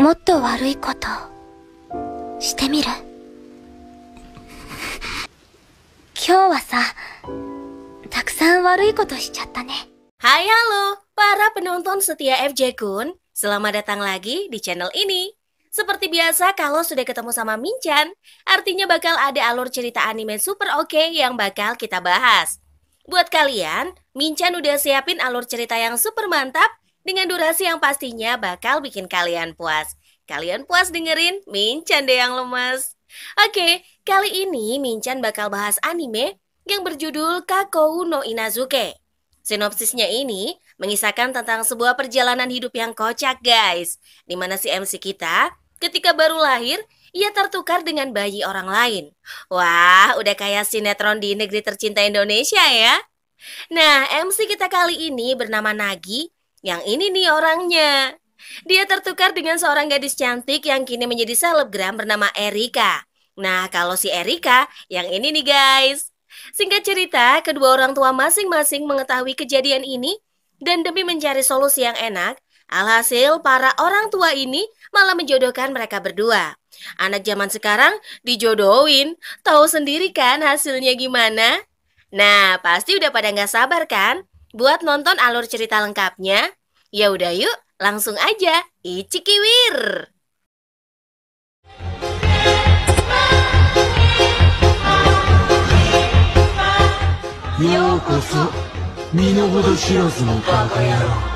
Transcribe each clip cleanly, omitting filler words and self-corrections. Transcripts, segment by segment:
もっと悪いことしてみる。今日はさ、たくさん悪いことしちゃったね。Hai halo, para penonton setia FJ Kun. Selamat datang lagi di channel ini. Seperti biasa, kalau sudah ketemu sama Minchan, artinya bakal ada alur cerita anime super oke yang bakal kita bahas. Buat kalian, Minchan udah siapin alur cerita yang super mantap dengan durasi yang pastinya bakal bikin kalian puas. Kalian puas dengerin, Minchan deh yang lemes. Oke, kali ini Minchan bakal bahas anime yang berjudul Kakou no Inazuke. Sinopsisnya ini mengisahkan tentang sebuah perjalanan hidup yang kocak guys, dimana si MC kita ketika baru lahir, ia tertukar dengan bayi orang lain. Wah, udah kayak sinetron di negeri tercinta Indonesia ya. Nah, MC kita kali ini bernama Nagi, yang ini nih orangnya. Dia tertukar dengan seorang gadis cantik yang kini menjadi selebgram bernama Erika. Nah, kalau si Erika, yang ini nih guys. Singkat cerita, kedua orang tua masing-masing mengetahui kejadian ini dan demi mencari solusi yang enak, alhasil para orang tua ini malah menjodohkan mereka berdua. Anak zaman sekarang dijodohin, tahu sendiri kan hasilnya gimana? Nah, pasti udah pada nggak sabar kan buat nonton alur cerita lengkapnya? Ya udah yuk, langsung aja, Ichikiwir! Yokoso, Minobudo Shirozu no Kakayaro.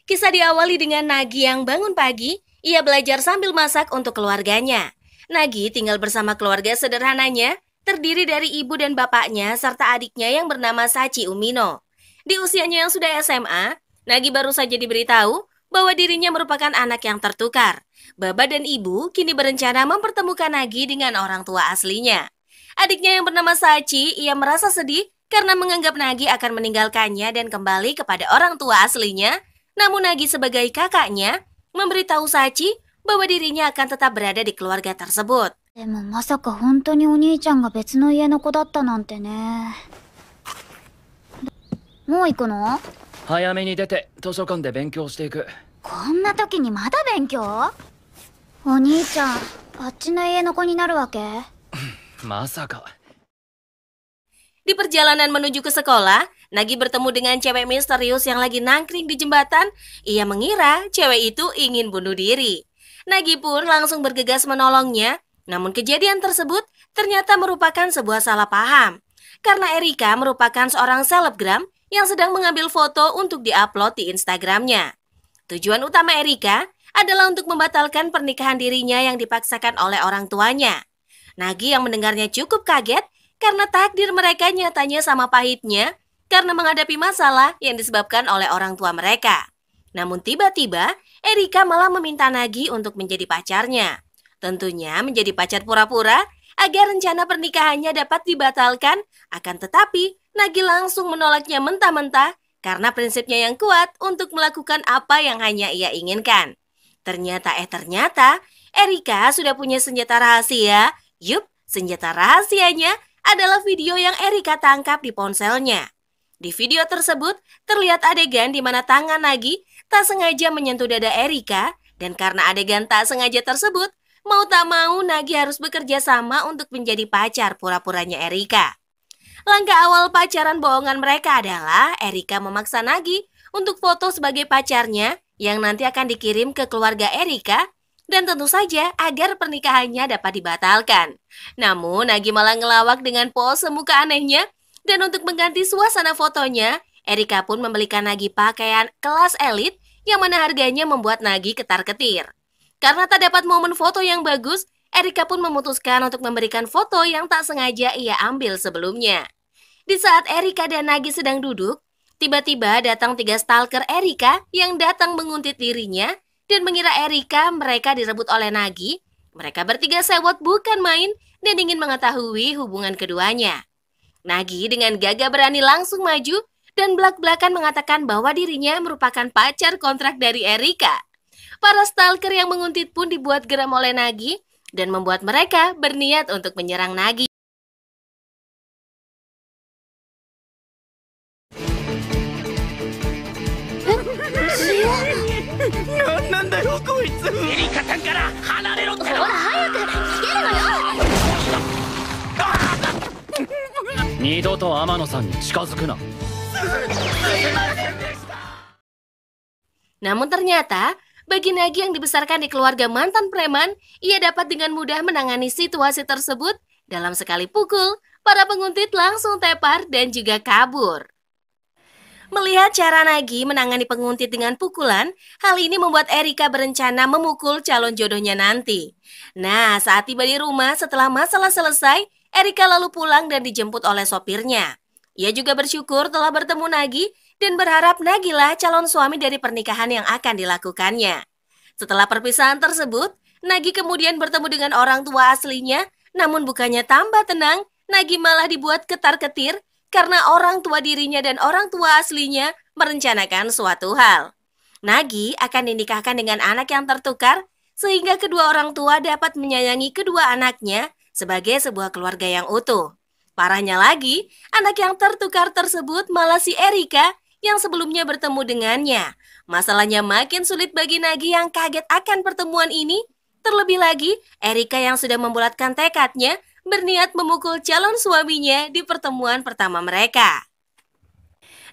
Kisah diawali dengan Nagi yang bangun pagi, ia belajar sambil masak untuk keluarganya. Nagi tinggal bersama keluarga sederhananya, terdiri dari ibu dan bapaknya serta adiknya yang bernama Sachi Umino. Di usianya yang sudah SMA, Nagi baru saja diberitahu bahwa dirinya merupakan anak yang tertukar. Baba dan ibu kini berencana mempertemukan Nagi dengan orang tua aslinya. Adiknya yang bernama Sachi, ia merasa sedih karena menganggap Nagi akan meninggalkannya dan kembali kepada orang tua aslinya. Namun Nagi sebagai kakaknya memberitahu Sachi bahwa dirinya akan tetap berada di keluarga tersebut. でもまさか本当にお兄ちゃんが別の家の子だったなんてね。もう行くの？早めに出て図書館で勉強していく。こんな時にまだ勉強？お兄ちゃん、あっちの家の子になるわけ？まさか。Di perjalanan menuju ke sekolah, Nagi bertemu dengan cewek misterius yang lagi nangkring di jembatan. Ia mengira cewek itu ingin bunuh diri. Nagi pun langsung bergegas menolongnya. Namun kejadian tersebut ternyata merupakan sebuah salah paham. Karena Erika merupakan seorang selebgram yang sedang mengambil foto untuk diupload di Instagramnya. Tujuan utama Erika adalah untuk membatalkan pernikahan dirinya yang dipaksakan oleh orang tuanya. Nagi yang mendengarnya cukup kaget karena takdir mereka nyatanya sama pahitnya karena menghadapi masalah yang disebabkan oleh orang tua mereka. Namun tiba-tiba Erika malah meminta Nagi untuk menjadi pacarnya. Tentunya menjadi pacar pura-pura agar rencana pernikahannya dapat dibatalkan, akan tetapi Nagi langsung menolaknya mentah-mentah karena prinsipnya yang kuat untuk melakukan apa yang hanya ia inginkan. Ternyata Erika sudah punya senjata rahasia. Yup, senjata rahasianya adalah video yang Erika tangkap di ponselnya. Di video tersebut terlihat adegan di mana tangan Nagi tak sengaja menyentuh dada Erika, dan karena adegan tak sengaja tersebut, mau tak mau Nagi harus bekerja sama untuk menjadi pacar pura-puranya Erika. Langkah awal pacaran bohongan mereka adalah Erika memaksa Nagi untuk foto sebagai pacarnya yang nanti akan dikirim ke keluarga Erika dan tentu saja agar pernikahannya dapat dibatalkan. Namun Nagi malah ngelawak dengan pose muka anehnya dan untuk mengganti suasana fotonya, Erika pun membelikan Nagi pakaian kelas elit yang mana harganya membuat Nagi ketar-ketir. Karena tak dapat momen foto yang bagus, Erika pun memutuskan untuk memberikan foto yang tak sengaja ia ambil sebelumnya. Di saat Erika dan Nagi sedang duduk, tiba-tiba datang 3 stalker Erika yang datang menguntit dirinya dan mengira mereka direbut oleh Nagi. Mereka bertiga sewot bukan main dan ingin mengetahui hubungan keduanya. Nagi dengan gagah berani langsung maju dan belak-belakan mengatakan bahwa dirinya merupakan pacar kontrak dari Erika. Para stalker yang menguntit pun dibuat geram oleh Nagi dan membuat mereka berniat untuk menyerang Nagi. Namun ternyata, bagi Nagi yang dibesarkan di keluarga mantan preman, ia dapat dengan mudah menangani situasi tersebut. Dalam sekali pukul, para penguntit langsung tepar dan juga kabur. Melihat cara Nagi menangani penguntit dengan pukulan, hal ini membuat Erika berencana memukul calon jodohnya nanti. Nah, saat tiba di rumah setelah masalah selesai, Erika lalu pulang dan dijemput oleh sopirnya. Ia juga bersyukur telah bertemu Nagi dan berharap Nagilah calon suami dari pernikahan yang akan dilakukannya. Setelah perpisahan tersebut, Nagi kemudian bertemu dengan orang tua aslinya, namun bukannya tambah tenang, Nagi malah dibuat ketar-ketir karena orang tua dirinya dan orang tua aslinya merencanakan suatu hal. Nagi akan dinikahkan dengan anak yang tertukar, sehingga kedua orang tua dapat menyayangi kedua anaknya sebagai sebuah keluarga yang utuh. Parahnya lagi, anak yang tertukar tersebut malah si Erika yang sebelumnya bertemu dengannya. Masalahnya makin sulit bagi Nagi yang kaget akan pertemuan ini. Terlebih lagi, Erika yang sudah membulatkan tekadnya berniat memukul calon suaminya di pertemuan pertama mereka.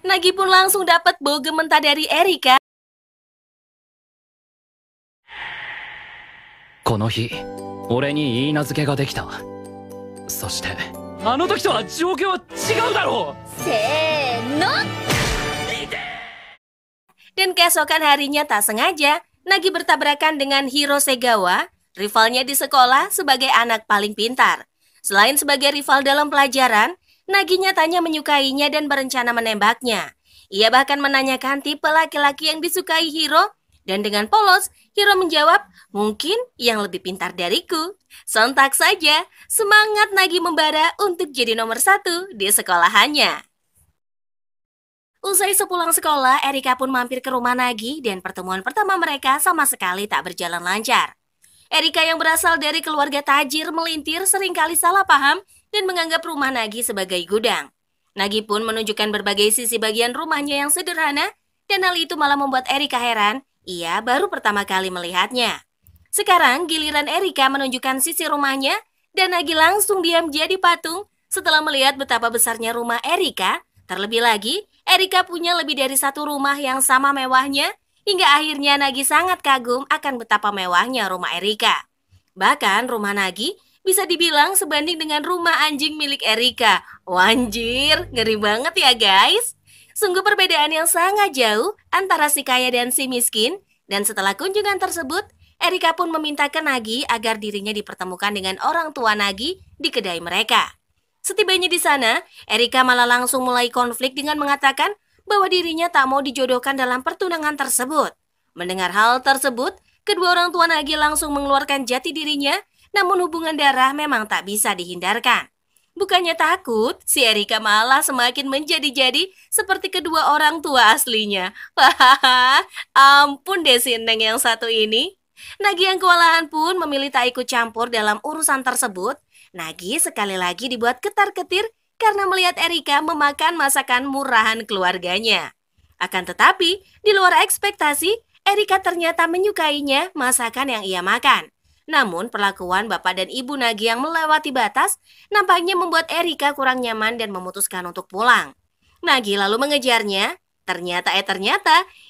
Nagi pun langsung dapat bogem mentah dari Erika. この日、俺に言い名付けができた。そして、あの時とは状況は違うだろう。せーの。 Dan keesokan harinya tak sengaja, Nagi bertabrakan dengan Hiro Segawa, rivalnya di sekolah sebagai anak paling pintar. Selain sebagai rival dalam pelajaran, Nagi nyatanya menyukainya dan berencana menembaknya. Ia bahkan menanyakan tipe laki-laki yang disukai Hiro, dan dengan polos, Hiro menjawab, mungkin yang lebih pintar dariku. Sontak saja, semangat Nagi membara untuk jadi nomor 1 di sekolahannya. Usai sepulang sekolah, Erika pun mampir ke rumah Nagi dan pertemuan pertama mereka sama sekali tak berjalan lancar. Erika yang berasal dari keluarga tajir melintir seringkali salah paham dan menganggap rumah Nagi sebagai gudang. Nagi pun menunjukkan berbagai sisi bagian rumahnya yang sederhana dan hal itu malah membuat Erika heran. Ia baru pertama kali melihatnya. Sekarang giliran Erika menunjukkan sisi rumahnya dan Nagi langsung diam jadi patung setelah melihat betapa besarnya rumah Erika. Terlebih lagi, Erika punya lebih dari satu rumah yang sama mewahnya, hingga akhirnya Nagi sangat kagum akan betapa mewahnya rumah Erika. Bahkan rumah Nagi bisa dibilang sebanding dengan rumah anjing milik Erika. Wanjir, ngeri banget ya guys. Sungguh perbedaan yang sangat jauh antara si kaya dan si miskin. Dan setelah kunjungan tersebut, Erika pun meminta ke Nagi agar dirinya dipertemukan dengan orang tua Nagi di kedai mereka. Setibanya di sana, Erika malah langsung mulai konflik dengan mengatakan bahwa dirinya tak mau dijodohkan dalam pertunangan tersebut. Mendengar hal tersebut, kedua orang tua Nagi langsung mengeluarkan jati dirinya, namun hubungan darah memang tak bisa dihindarkan. Bukannya takut, si Erika malah semakin menjadi-jadi seperti kedua orang tua aslinya. Hahaha, ampun deh si Neng yang satu ini. Nagi yang kewalahan pun memilih tak ikut campur dalam urusan tersebut. Nagi sekali lagi dibuat ketar-ketir karena melihat Erika memakan masakan murahan keluarganya. Akan tetapi, di luar ekspektasi, Erika ternyata menyukainya masakan yang ia makan. Namun, perlakuan bapak dan ibu Nagi yang melewati batas nampaknya membuat Erika kurang nyaman dan memutuskan untuk pulang. Nagi lalu mengejarnya. Ternyata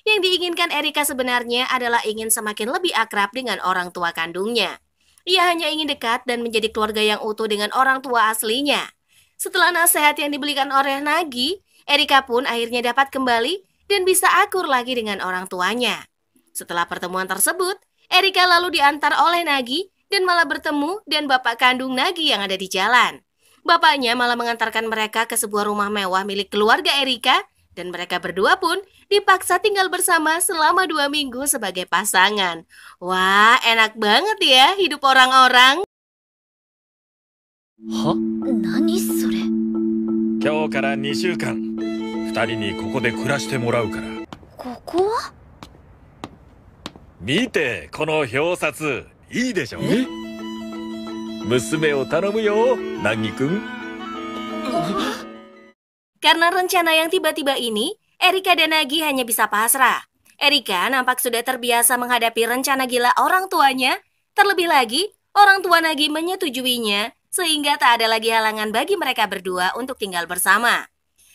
yang diinginkan Erika sebenarnya adalah ingin semakin lebih akrab dengan orang tua kandungnya. Ia hanya ingin dekat dan menjadi keluarga yang utuh dengan orang tua aslinya. Setelah nasihat yang diberikan oleh Nagi, Erika pun akhirnya dapat kembali dan bisa akur lagi dengan orang tuanya. Setelah pertemuan tersebut, Erika lalu diantar oleh Nagi dan malah bertemu dan bapak kandung Nagi yang ada di jalan. Bapaknya malah mengantarkan mereka ke sebuah rumah mewah milik keluarga Erika dan mereka berdua pun dipaksa tinggal bersama selama 2 minggu sebagai pasangan. Wah, enak banget ya hidup orang-orang. Hah? Naniそれ? 今日から2週間2人にここで暮らしてもらうから。ここは?見て、この表札。いいでしょ。娘を頼むよ、ナギ君。 Karena rencana yang tiba-tiba ini, Erika dan Nagi hanya bisa pasrah. Erika nampak sudah terbiasa menghadapi rencana gila orang tuanya. Terlebih lagi, orang tua Nagi menyetujuinya, sehingga tak ada lagi halangan bagi mereka berdua untuk tinggal bersama.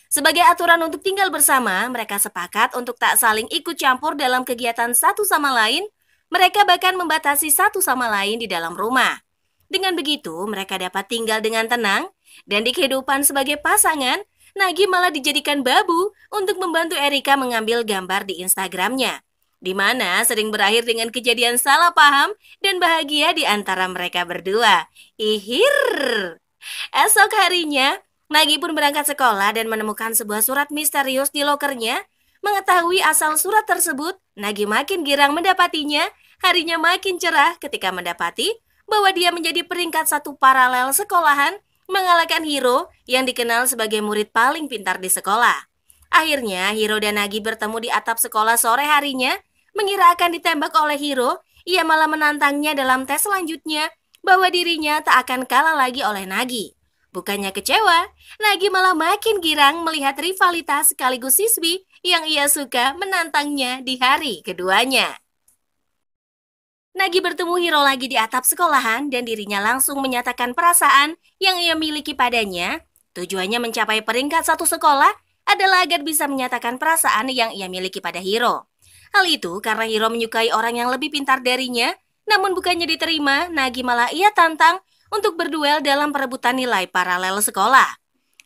Sebagai aturan untuk tinggal bersama, mereka sepakat untuk tak saling ikut campur dalam kegiatan satu sama lain. Mereka bahkan membatasi satu sama lain di dalam rumah. Dengan begitu, mereka dapat tinggal dengan tenang, dan di kehidupan sebagai pasangan, Nagi malah dijadikan babu untuk membantu Erika mengambil gambar di Instagramnya, di mana sering berakhir dengan kejadian salah paham dan bahagia di antara mereka berdua. Ihir! Esok harinya, Nagi pun berangkat sekolah dan menemukan sebuah surat misterius di lokernya. Mengetahui asal surat tersebut, Nagi makin girang mendapatinya. Harinya makin cerah ketika mendapati bahwa dia menjadi peringkat 1 paralel sekolahan, mengalahkan Hiro yang dikenal sebagai murid paling pintar di sekolah. Akhirnya, Hiro dan Nagi bertemu di atap sekolah sore harinya. Mengira akan ditembak oleh Hiro, ia malah menantangnya dalam tes selanjutnya bahwa dirinya tak akan kalah lagi oleh Nagi. Bukannya kecewa, Nagi malah makin girang melihat rivalitas sekaligus siswi yang ia suka menantangnya di hari keduanya. Nagi bertemu Hiro lagi di atap sekolahan dan dirinya langsung menyatakan perasaan yang ia miliki padanya. Tujuannya mencapai peringkat 1 sekolah adalah agar bisa menyatakan perasaan yang ia miliki pada Hiro. Hal itu karena Hiro menyukai orang yang lebih pintar darinya, namun bukannya diterima, Nagi malah ia tantang untuk berduel dalam perebutan nilai paralel sekolah.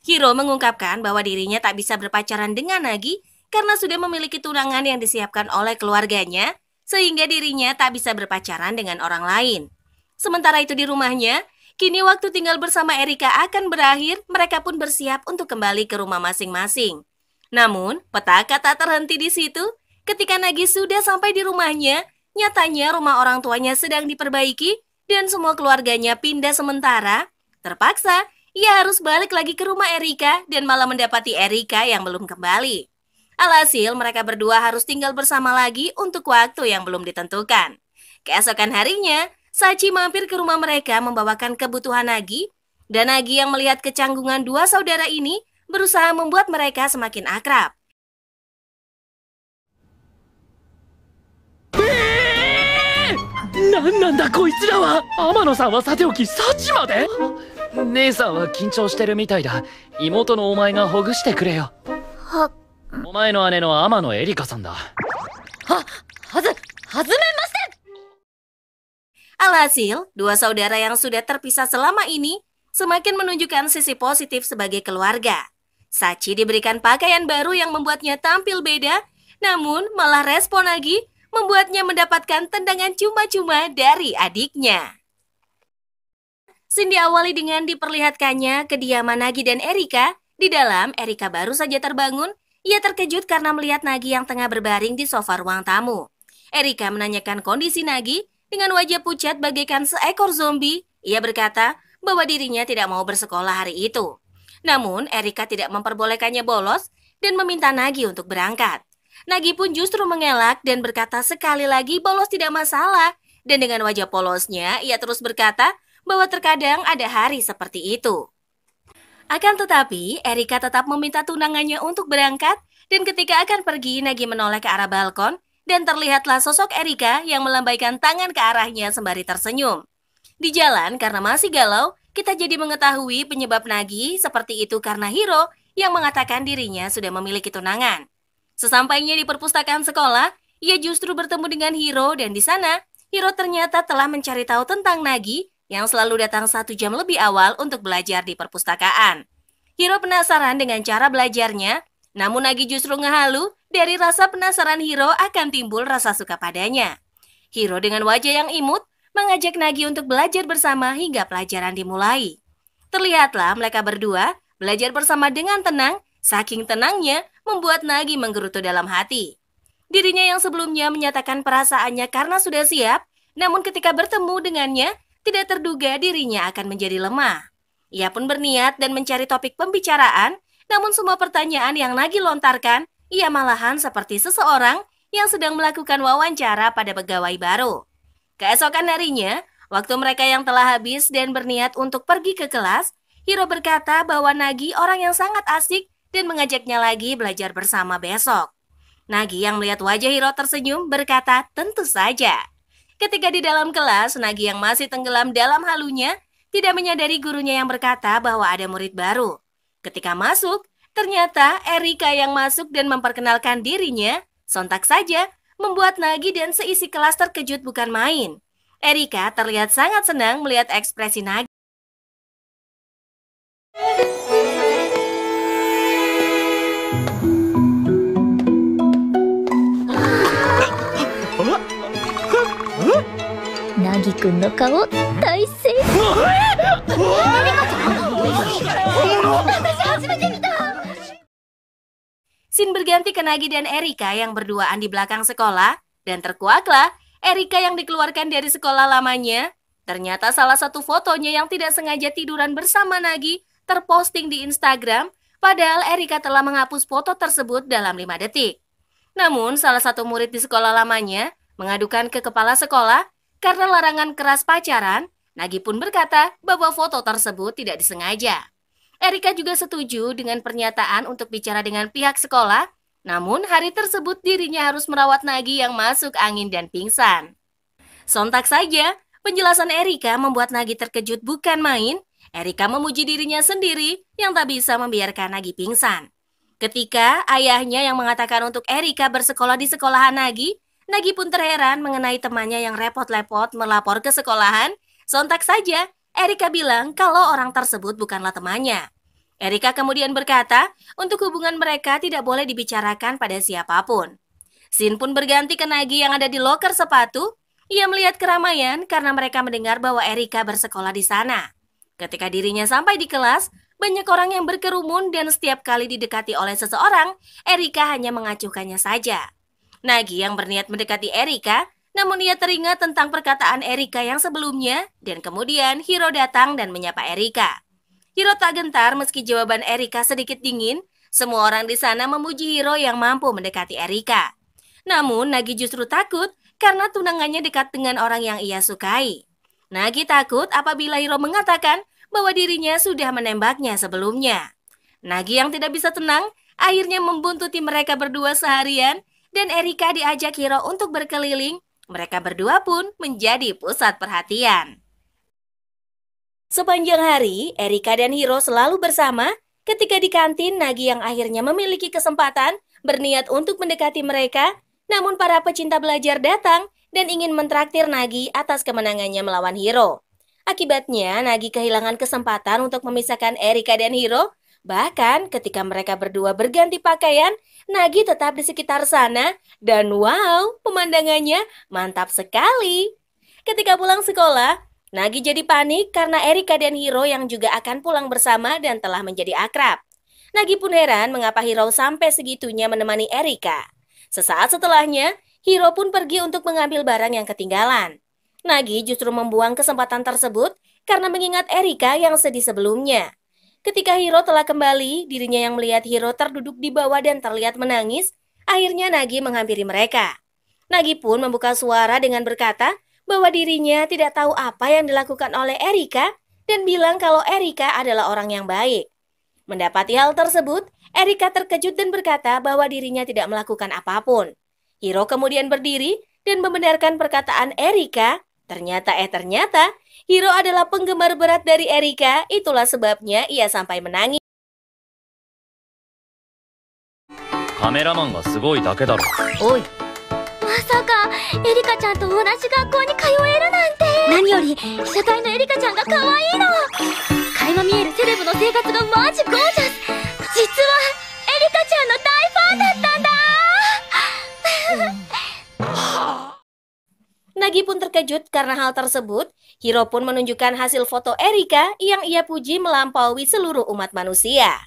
Hiro mengungkapkan bahwa dirinya tak bisa berpacaran dengan Nagi karena sudah memiliki tunangan yang disiapkan oleh keluarganya, sehingga dirinya tak bisa berpacaran dengan orang lain. Sementara itu di rumahnya, kini waktu tinggal bersama Erika akan berakhir, mereka pun bersiap untuk kembali ke rumah masing-masing. Namun, petaka tak terhenti di situ. Ketika Nagi sudah sampai di rumahnya, nyatanya rumah orang tuanya sedang diperbaiki dan semua keluarganya pindah sementara. Terpaksa, ia harus balik lagi ke rumah Erika dan malah mendapati Erika yang belum kembali. Alhasil, mereka berdua harus tinggal bersama lagi untuk waktu yang belum ditentukan. Keesokan harinya, Sachi mampir ke rumah mereka membawakan kebutuhan Nagi, dan Nagi yang melihat kecanggungan dua saudara ini berusaha membuat mereka semakin akrab. Nandaこいつらは天野さんはさておきサチまで姉さんは緊張してるみたいだ。妹のお前がほぐしてくれよ。は、お前の姉の天野エリカさんだ。はずめまして。 Alhasil, dua saudara yang sudah terpisah selama ini semakin menunjukkan sisi positif sebagai keluarga. Sachi diberikan pakaian baru yang membuatnya tampil beda, namun malah respon Nagi membuatnya mendapatkan tendangan cuma-cuma dari adiknya. Scene diawali dengan diperlihatkannya kediaman Nagi dan Erika. Di dalam, Erika baru saja terbangun. Ia terkejut karena melihat Nagi yang tengah berbaring di sofa ruang tamu. Erika menanyakan kondisi Nagi dengan wajah pucat bagaikan seekor zombie. Ia berkata bahwa dirinya tidak mau bersekolah hari itu. Namun, Erika tidak memperbolehkannya bolos dan meminta Nagi untuk berangkat. Nagi pun justru mengelak dan berkata sekali lagi bolos tidak masalah. Dan dengan wajah polosnya, ia terus berkata bahwa terkadang ada hari seperti itu. Akan tetapi, Erika tetap meminta tunangannya untuk berangkat, dan ketika akan pergi, Nagi menoleh ke arah balkon, dan terlihatlah sosok Erika yang melambaikan tangan ke arahnya sembari tersenyum. Di jalan, karena masih galau, kita jadi mengetahui penyebab Nagi seperti itu karena Hiro yang mengatakan dirinya sudah memiliki tunangan. Sesampainya di perpustakaan sekolah, ia justru bertemu dengan Hiro, dan di sana, Hiro ternyata telah mencari tahu tentang Nagi yang selalu datang 1 jam lebih awal untuk belajar di perpustakaan. Hiro penasaran dengan cara belajarnya, namun Nagi justru ngehalu. Dari rasa penasaran Hiro akan timbul rasa suka padanya. Hiro dengan wajah yang imut mengajak Nagi untuk belajar bersama hingga pelajaran dimulai. Terlihatlah mereka berdua belajar bersama dengan tenang, saking tenangnya membuat Nagi menggerutu dalam hati. Dirinya yang sebelumnya menyatakan perasaannya karena sudah siap, namun ketika bertemu dengannya, tidak terduga dirinya akan menjadi lemah. Ia pun berniat dan mencari topik pembicaraan, namun semua pertanyaan yang Nagi lontarkan, ia malahan seperti seseorang yang sedang melakukan wawancara pada pegawai baru. Keesokan harinya, waktu mereka yang telah habis dan berniat untuk pergi ke kelas, Hiro berkata bahwa Nagi orang yang sangat asik dan mengajaknya lagi belajar bersama besok. Nagi yang melihat wajah Hiro tersenyum berkata tentu saja. Ketika di dalam kelas, Nagi yang masih tenggelam dalam halunya tidak menyadari gurunya yang berkata bahwa ada murid baru. Ketika masuk, ternyata Erika yang masuk dan memperkenalkan dirinya, sontak saja membuat Nagi dan seisi kelas terkejut bukan main. Erika terlihat sangat senang melihat ekspresi Nagi. Nagi-kunの顔、大正Scene berganti ke Nagi dan Erika yang berduaan di belakang sekolah, dan terkuaklah Erika yang dikeluarkan dari sekolah lamanya. Ternyata salah satu fotonya yang tidak sengaja tiduran bersama Nagi terposting di Instagram, padahal Erika telah menghapus foto tersebut dalam 5 detik. Namun, salah satu murid di sekolah lamanya mengadukan ke kepala sekolah karena larangan keras pacaran. Nagi pun berkata bahwa foto tersebut tidak disengaja. Erika juga setuju dengan pernyataan untuk bicara dengan pihak sekolah, namun hari tersebut dirinya harus merawat Nagi yang masuk angin dan pingsan. Sontak saja, penjelasan Erika membuat Nagi terkejut bukan main. Erika memuji dirinya sendiri yang tak bisa membiarkan Nagi pingsan. Ketika ayahnya yang mengatakan untuk Erika bersekolah di sekolahan Nagi, Nagi pun terheran mengenai temannya yang repot-repot melapor ke sekolahan. Sontak saja, Erika bilang kalau orang tersebut bukanlah temannya. Erika kemudian berkata, untuk hubungan mereka tidak boleh dibicarakan pada siapapun. Scene pun berganti ke Nagi yang ada di loker sepatu. Ia melihat keramaian karena mereka mendengar bahwa Erika bersekolah di sana. Ketika dirinya sampai di kelas, banyak orang yang berkerumun dan setiap kali didekati oleh seseorang, Erika hanya mengacuhkannya saja. Nagi yang berniat mendekati Erika, namun ia teringat tentang perkataan Erika yang sebelumnya, dan kemudian Hiro datang dan menyapa Erika. Hiro tak gentar meski jawaban Erika sedikit dingin. Semua orang di sana memuji Hiro yang mampu mendekati Erika. Namun Nagi justru takut karena tunangannya dekat dengan orang yang ia sukai. Nagi takut apabila Hiro mengatakan bahwa dirinya sudah menembaknya sebelumnya. Nagi yang tidak bisa tenang akhirnya membuntuti mereka berdua seharian, dan Erika diajak Hiro untuk berkeliling. Mereka berdua pun menjadi pusat perhatian. Sepanjang hari, Erika dan Hiro selalu bersama. Ketika di kantin, Nagi yang akhirnya memiliki kesempatan berniat untuk mendekati mereka. Namun para pecinta belajar datang dan ingin mentraktir Nagi atas kemenangannya melawan Hiro. Akibatnya, Nagi kehilangan kesempatan untuk memisahkan Erika dan Hiro. Bahkan ketika mereka berdua berganti pakaian, Nagi tetap di sekitar sana dan wow, pemandangannya mantap sekali. Ketika pulang sekolah, Nagi jadi panik karena Erika dan Hiro yang juga akan pulang bersama dan telah menjadi akrab. Nagi pun heran mengapa Hiro sampai segitunya menemani Erika. Sesaat setelahnya, Hiro pun pergi untuk mengambil barang yang ketinggalan. Nagi justru membuang kesempatan tersebut karena mengingat Erika yang sedih sebelumnya. Ketika Hiro telah kembali, dirinya yang melihat Hiro terduduk di bawah dan terlihat menangis. Akhirnya Nagi menghampiri mereka. Nagi pun membuka suara dengan berkata bahwa dirinya tidak tahu apa yang dilakukan oleh Erika dan bilang kalau Erika adalah orang yang baik. Mendapati hal tersebut, Erika terkejut dan berkata bahwa dirinya tidak melakukan apapun. Hiro kemudian berdiri dan membenarkan perkataan Erika. Ternyata Hiro adalah penggemar berat dari Erika, itulah sebabnya ia sampai menangis. カメラマンがすごいだけだろ。おい、まさかエリカちゃんと同じ学校に通えるなんて。何より被写体のエリカちゃんが可愛いの。垣間見えるセレブの生活がマジゴージャス。実はエリカちゃんの大ファンだったんだ。Nagi pun terkejut karena hal tersebut. Hiro pun menunjukkan hasil foto Erika yang ia puji melampaui seluruh umat manusia.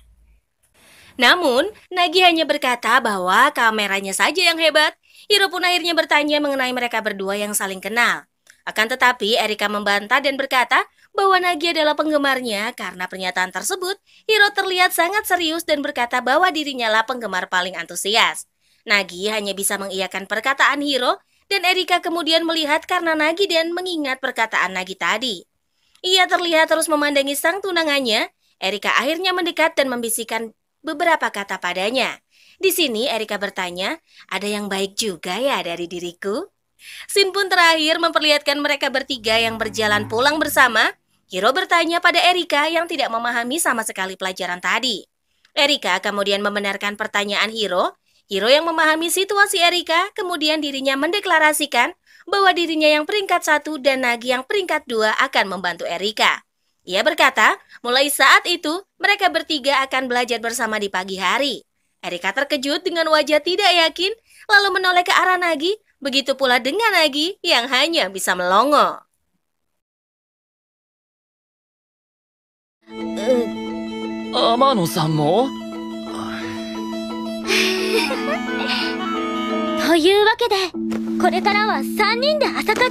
Namun, Nagi hanya berkata bahwa kameranya saja yang hebat. Hiro pun akhirnya bertanya mengenai mereka berdua yang saling kenal. Akan tetapi, Erika membantah dan berkata bahwa Nagi adalah penggemarnya. Karena pernyataan tersebut, Hiro terlihat sangat serius dan berkata bahwa dirinya lah penggemar paling antusias. Nagi hanya bisa mengiyakan perkataan Hiro, dan Erika kemudian melihat karena Nagi dan mengingat perkataan Nagi tadi. Ia terlihat terus memandangi sang tunangannya. Erika akhirnya mendekat dan membisikkan beberapa kata padanya. Di sini Erika bertanya, ada yang baik juga ya dari diriku? Scene pun terakhir memperlihatkan mereka bertiga yang berjalan pulang bersama. Hiro bertanya pada Erika yang tidak memahami sama sekali pelajaran tadi. Erika kemudian membenarkan pertanyaan Hiro. Hiro yang memahami situasi Erika, kemudian dirinya mendeklarasikan bahwa dirinya yang peringkat 1 dan Nagi yang peringkat 2 akan membantu Erika. Ia berkata, mulai saat itu mereka bertiga akan belajar bersama di pagi hari. Erika terkejut dengan wajah tidak yakin, lalu menoleh ke arah Nagi, begitu pula dengan Nagi yang hanya bisa melongo. Amano-san mo? というわけで、これからは3人で朝活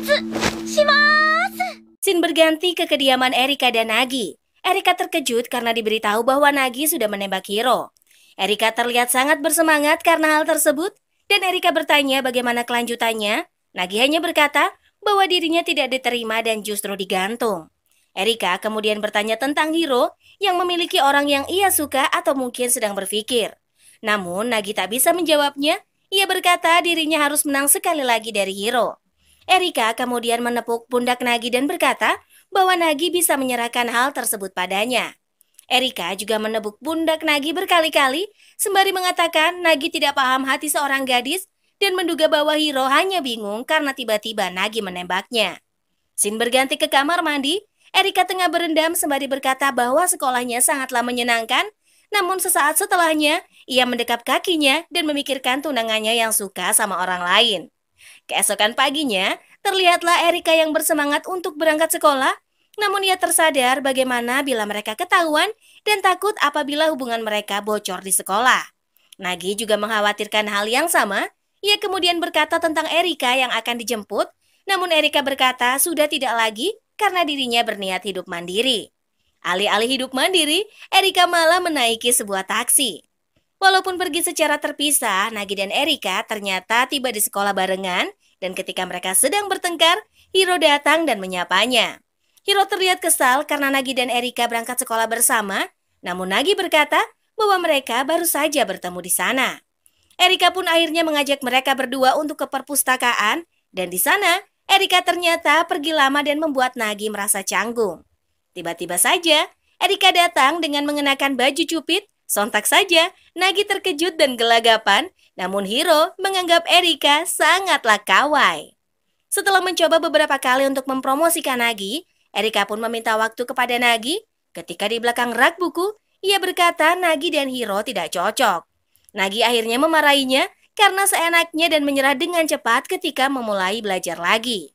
しまーす。 Scene berganti ke kediaman Erika dan Nagi. Erika terkejut karena diberitahu bahwa Nagi sudah menembak Hiro. Erika terlihat sangat bersemangat karena hal tersebut, dan Erika bertanya bagaimana kelanjutannya. Nagi hanya berkata bahwa dirinya tidak diterima dan justru digantung. Erika kemudian bertanya tentang Hiro yang memiliki orang yang ia suka atau mungkin sedang berpikir. Namun Nagi tak bisa menjawabnya. Ia berkata dirinya harus menang sekali lagi dari Hiro. Erika kemudian menepuk pundak Nagi dan berkata bahwa Nagi bisa menyerahkan hal tersebut padanya. Erika juga menepuk pundak Nagi berkali-kali sembari mengatakan Nagi tidak paham hati seorang gadis dan menduga bahwa Hiro hanya bingung karena tiba-tiba Nagi menembaknya. Scene berganti ke kamar mandi. Erika tengah berendam sembari berkata bahwa sekolahnya sangatlah menyenangkan, namun sesaat setelahnya, ia mendekap kakinya dan memikirkan tunangannya yang suka sama orang lain. Keesokan paginya, terlihatlah Erika yang bersemangat untuk berangkat sekolah, namun ia tersadar bagaimana bila mereka ketahuan dan takut apabila hubungan mereka bocor di sekolah. Nagi juga mengkhawatirkan hal yang sama. Ia kemudian berkata tentang Erika yang akan dijemput, namun Erika berkata sudah tidak lagi karena dirinya berniat hidup mandiri. Alih-alih hidup mandiri, Erika malah menaiki sebuah taksi. Walaupun pergi secara terpisah, Nagi dan Erika ternyata tiba di sekolah barengan, dan ketika mereka sedang bertengkar, Hiro datang dan menyapanya. Hiro terlihat kesal karena Nagi dan Erika berangkat sekolah bersama, namun Nagi berkata bahwa mereka baru saja bertemu di sana. Erika pun akhirnya mengajak mereka berdua untuk ke perpustakaan, dan di sana Erika ternyata pergi lama dan membuat Nagi merasa canggung. Tiba-tiba saja, Erika datang dengan mengenakan baju cupid. Sontak saja, Nagi terkejut dan gelagapan, namun Hiro menganggap Erika sangatlah kawai. Setelah mencoba beberapa kali untuk mempromosikan Nagi, Erika pun meminta waktu kepada Nagi. Ketika di belakang rak buku, ia berkata Nagi dan Hiro tidak cocok. Nagi akhirnya memarahinya karena seenaknya dan menyerah dengan cepat ketika memulai belajar lagi.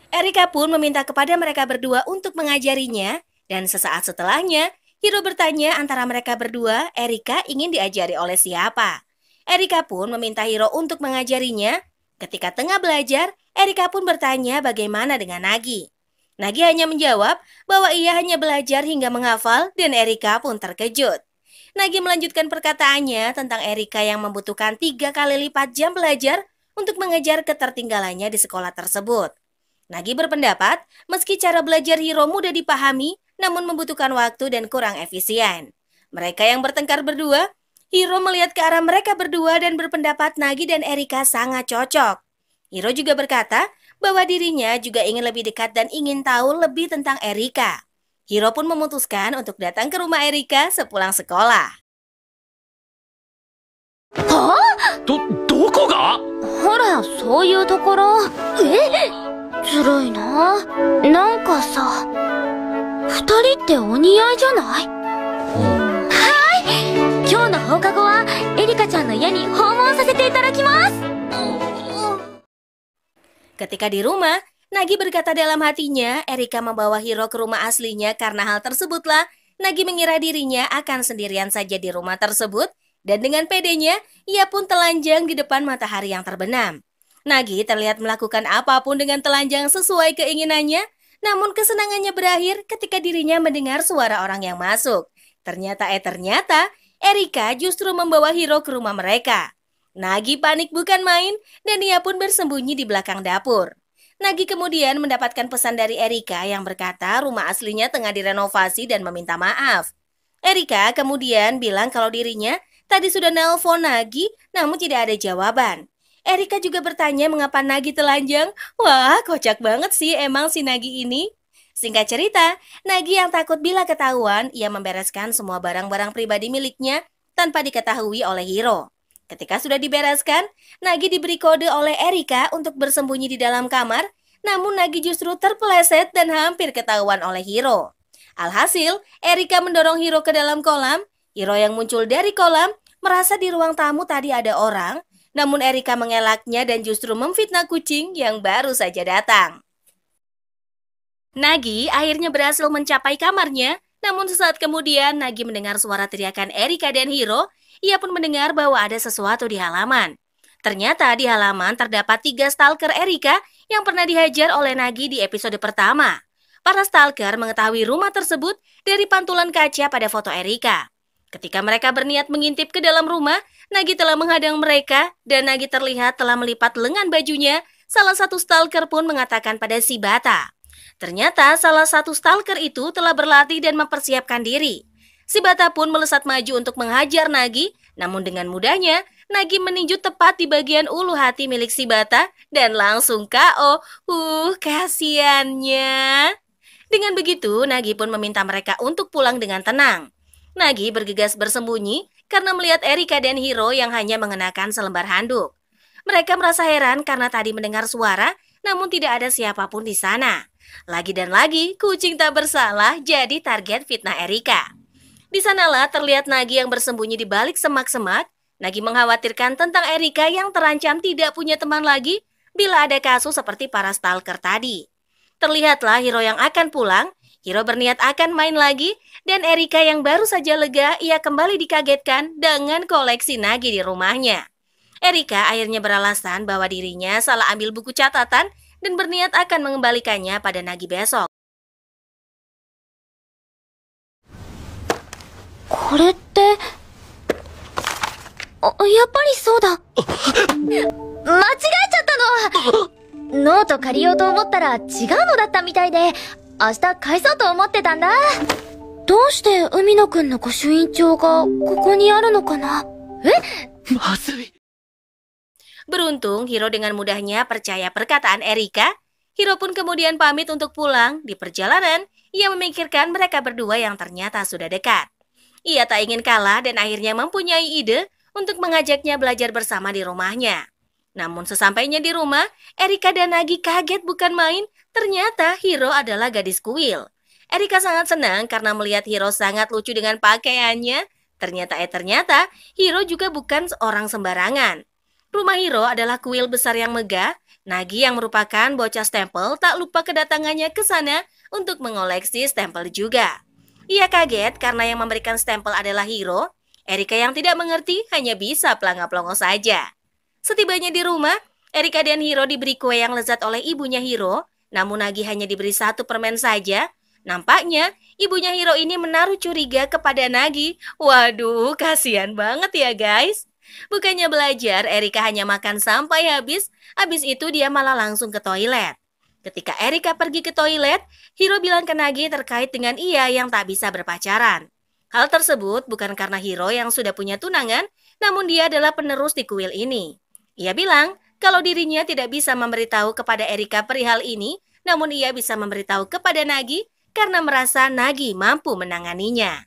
Erika pun meminta kepada mereka berdua untuk mengajarinya, dan sesaat setelahnya, Hiro bertanya antara mereka berdua, Erika ingin diajari oleh siapa. Erika pun meminta Hiro untuk mengajarinya. Ketika tengah belajar, Erika pun bertanya bagaimana dengan Nagi. Nagi hanya menjawab bahwa ia hanya belajar hingga menghafal, dan Erika pun terkejut. Nagi melanjutkan perkataannya tentang Erika yang membutuhkan 3 kali lipat jam belajar untuk mengejar ketertinggalannya di sekolah tersebut. Nagi berpendapat, meski cara belajar Hiro mudah dipahami, namun membutuhkan waktu dan kurang efisien. Mereka yang bertengkar berdua, Hiro melihat ke arah mereka berdua dan berpendapat Nagi dan Erika sangat cocok. Hiro juga berkata bahwa dirinya juga ingin lebih dekat dan ingin tahu lebih tentang Erika. Hiro pun memutuskan untuk datang ke rumah Erika sepulang sekolah. どこが？ほら、そういうところ。ずるいな。なんかさ、2人ってお似合いじゃない？今日の放課後はエリカちゃんの家に訪問させていただきます。 Ketika di rumah, Nagi berkata dalam hatinya, Erika membawa Hiro ke rumah aslinya karena hal tersebutlah Nagi mengira dirinya akan sendirian saja di rumah tersebut, dan dengan pedenya, ia pun telanjang di depan matahari yang terbenam. Nagi terlihat melakukan apapun dengan telanjang sesuai keinginannya, namun kesenangannya berakhir ketika dirinya mendengar suara orang yang masuk. Ternyata Erika justru membawa Hiro ke rumah mereka. Nagi panik bukan main dan ia pun bersembunyi di belakang dapur. Nagi kemudian mendapatkan pesan dari Erika yang berkata rumah aslinya tengah direnovasi dan meminta maaf. Erika kemudian bilang kalau dirinya tadi sudah nelpon Nagi namun tidak ada jawaban. Erika juga bertanya mengapa Nagi telanjang. Wah, kocak banget sih emang si Nagi ini. Singkat cerita, Nagi yang takut bila ketahuan, ia membereskan semua barang-barang pribadi miliknya tanpa diketahui oleh Hiro. Ketika sudah dibereskan, Nagi diberi kode oleh Erika untuk bersembunyi di dalam kamar, namun Nagi justru terpeleset dan hampir ketahuan oleh Hiro. Alhasil, Erika mendorong Hiro ke dalam kolam. Hiro yang muncul dari kolam merasa di ruang tamu tadi ada orang, namun Erika mengelaknya dan justru memfitnah kucing yang baru saja datang. Nagi akhirnya berhasil mencapai kamarnya, namun sesaat kemudian Nagi mendengar suara teriakan Erika dan Hiro. Ia pun mendengar bahwa ada sesuatu di halaman. Ternyata di halaman terdapat 3 stalker Erika yang pernah dihajar oleh Nagi di episode pertama. Para stalker mengetahui rumah tersebut dari pantulan kaca pada foto Erika. Ketika mereka berniat mengintip ke dalam rumah, Nagi telah menghadang mereka dan Nagi terlihat telah melipat lengan bajunya. Salah satu stalker pun mengatakan pada si Bata. Ternyata salah satu stalker itu telah berlatih dan mempersiapkan diri. Si Bata pun melesat maju untuk menghajar Nagi, namun dengan mudahnya, Nagi meninju tepat di bagian ulu hati milik si Bata dan langsung KO. Kasiannya. Dengan begitu, Nagi pun meminta mereka untuk pulang dengan tenang. Nagi bergegas bersembunyi karena melihat Erika dan Hiro yang hanya mengenakan selembar handuk. Mereka merasa heran karena tadi mendengar suara, namun tidak ada siapapun di sana. Lagi dan lagi, kucing tak bersalah jadi target fitnah Erika. Di sanalah terlihat Nagi yang bersembunyi di balik semak-semak. Nagi mengkhawatirkan tentang Erika yang terancam tidak punya teman lagi bila ada kasus seperti para stalker tadi. Terlihatlah Hiro yang akan pulang. Hiro berniat akan main lagi dan Erika yang baru saja lega ia kembali dikagetkan dengan koleksi Nagi di rumahnya. Erika akhirnya beralasan bahwa dirinya salah ambil buku catatan dan berniat akan mengembalikannya pada Nagi besok. これって、やっぱりそうだ。間違えちゃったの。ノート借りようと思ったら違うのだったみたいで、明日返そうと思ってたんだ。どうして海野くんの御朱印帳がここにあるのかな。まずい。 Beruntung, Hiro dengan mudahnya percaya perkataan Erika. Hiro pun kemudian pamit untuk pulang. Di perjalanan, ia memikirkan mereka berdua yang ternyata sudah dekat. Ia tak ingin kalah dan akhirnya mempunyai ide untuk mengajaknya belajar bersama di rumahnya. Namun sesampainya di rumah, Erika dan Nagi kaget bukan main. Ternyata Hiro adalah gadis kuil. Erika sangat senang karena melihat Hiro sangat lucu dengan pakaiannya. Ternyata Hiro juga bukan orang sembarangan. Rumah Hiro adalah kuil besar yang megah. Nagi yang merupakan bocah stempel tak lupa kedatangannya ke sana untuk mengoleksi stempel juga. Ia kaget karena yang memberikan stempel adalah Hiro. Erika yang tidak mengerti hanya bisa pelangap-pelongo saja. Setibanya di rumah, Erika dan Hiro diberi kue yang lezat oleh ibunya Hiro. Namun Nagi hanya diberi 1 permen saja. Nampaknya ibunya Hiro ini menaruh curiga kepada Nagi. Waduh, kasihan banget ya guys. Bukannya belajar, Erika hanya makan sampai habis. Habis itu dia malah langsung ke toilet. Ketika Erika pergi ke toilet, Hiro bilang ke Nagi terkait dengan ia yang tak bisa berpacaran. Hal tersebut bukan karena Hiro yang sudah punya tunangan, namun dia adalah penerus di kuil ini. Ia bilang kalau dirinya tidak bisa memberitahu kepada Erika perihal ini, namun ia bisa memberitahu kepada Nagi karena merasa Nagi mampu menanganinya.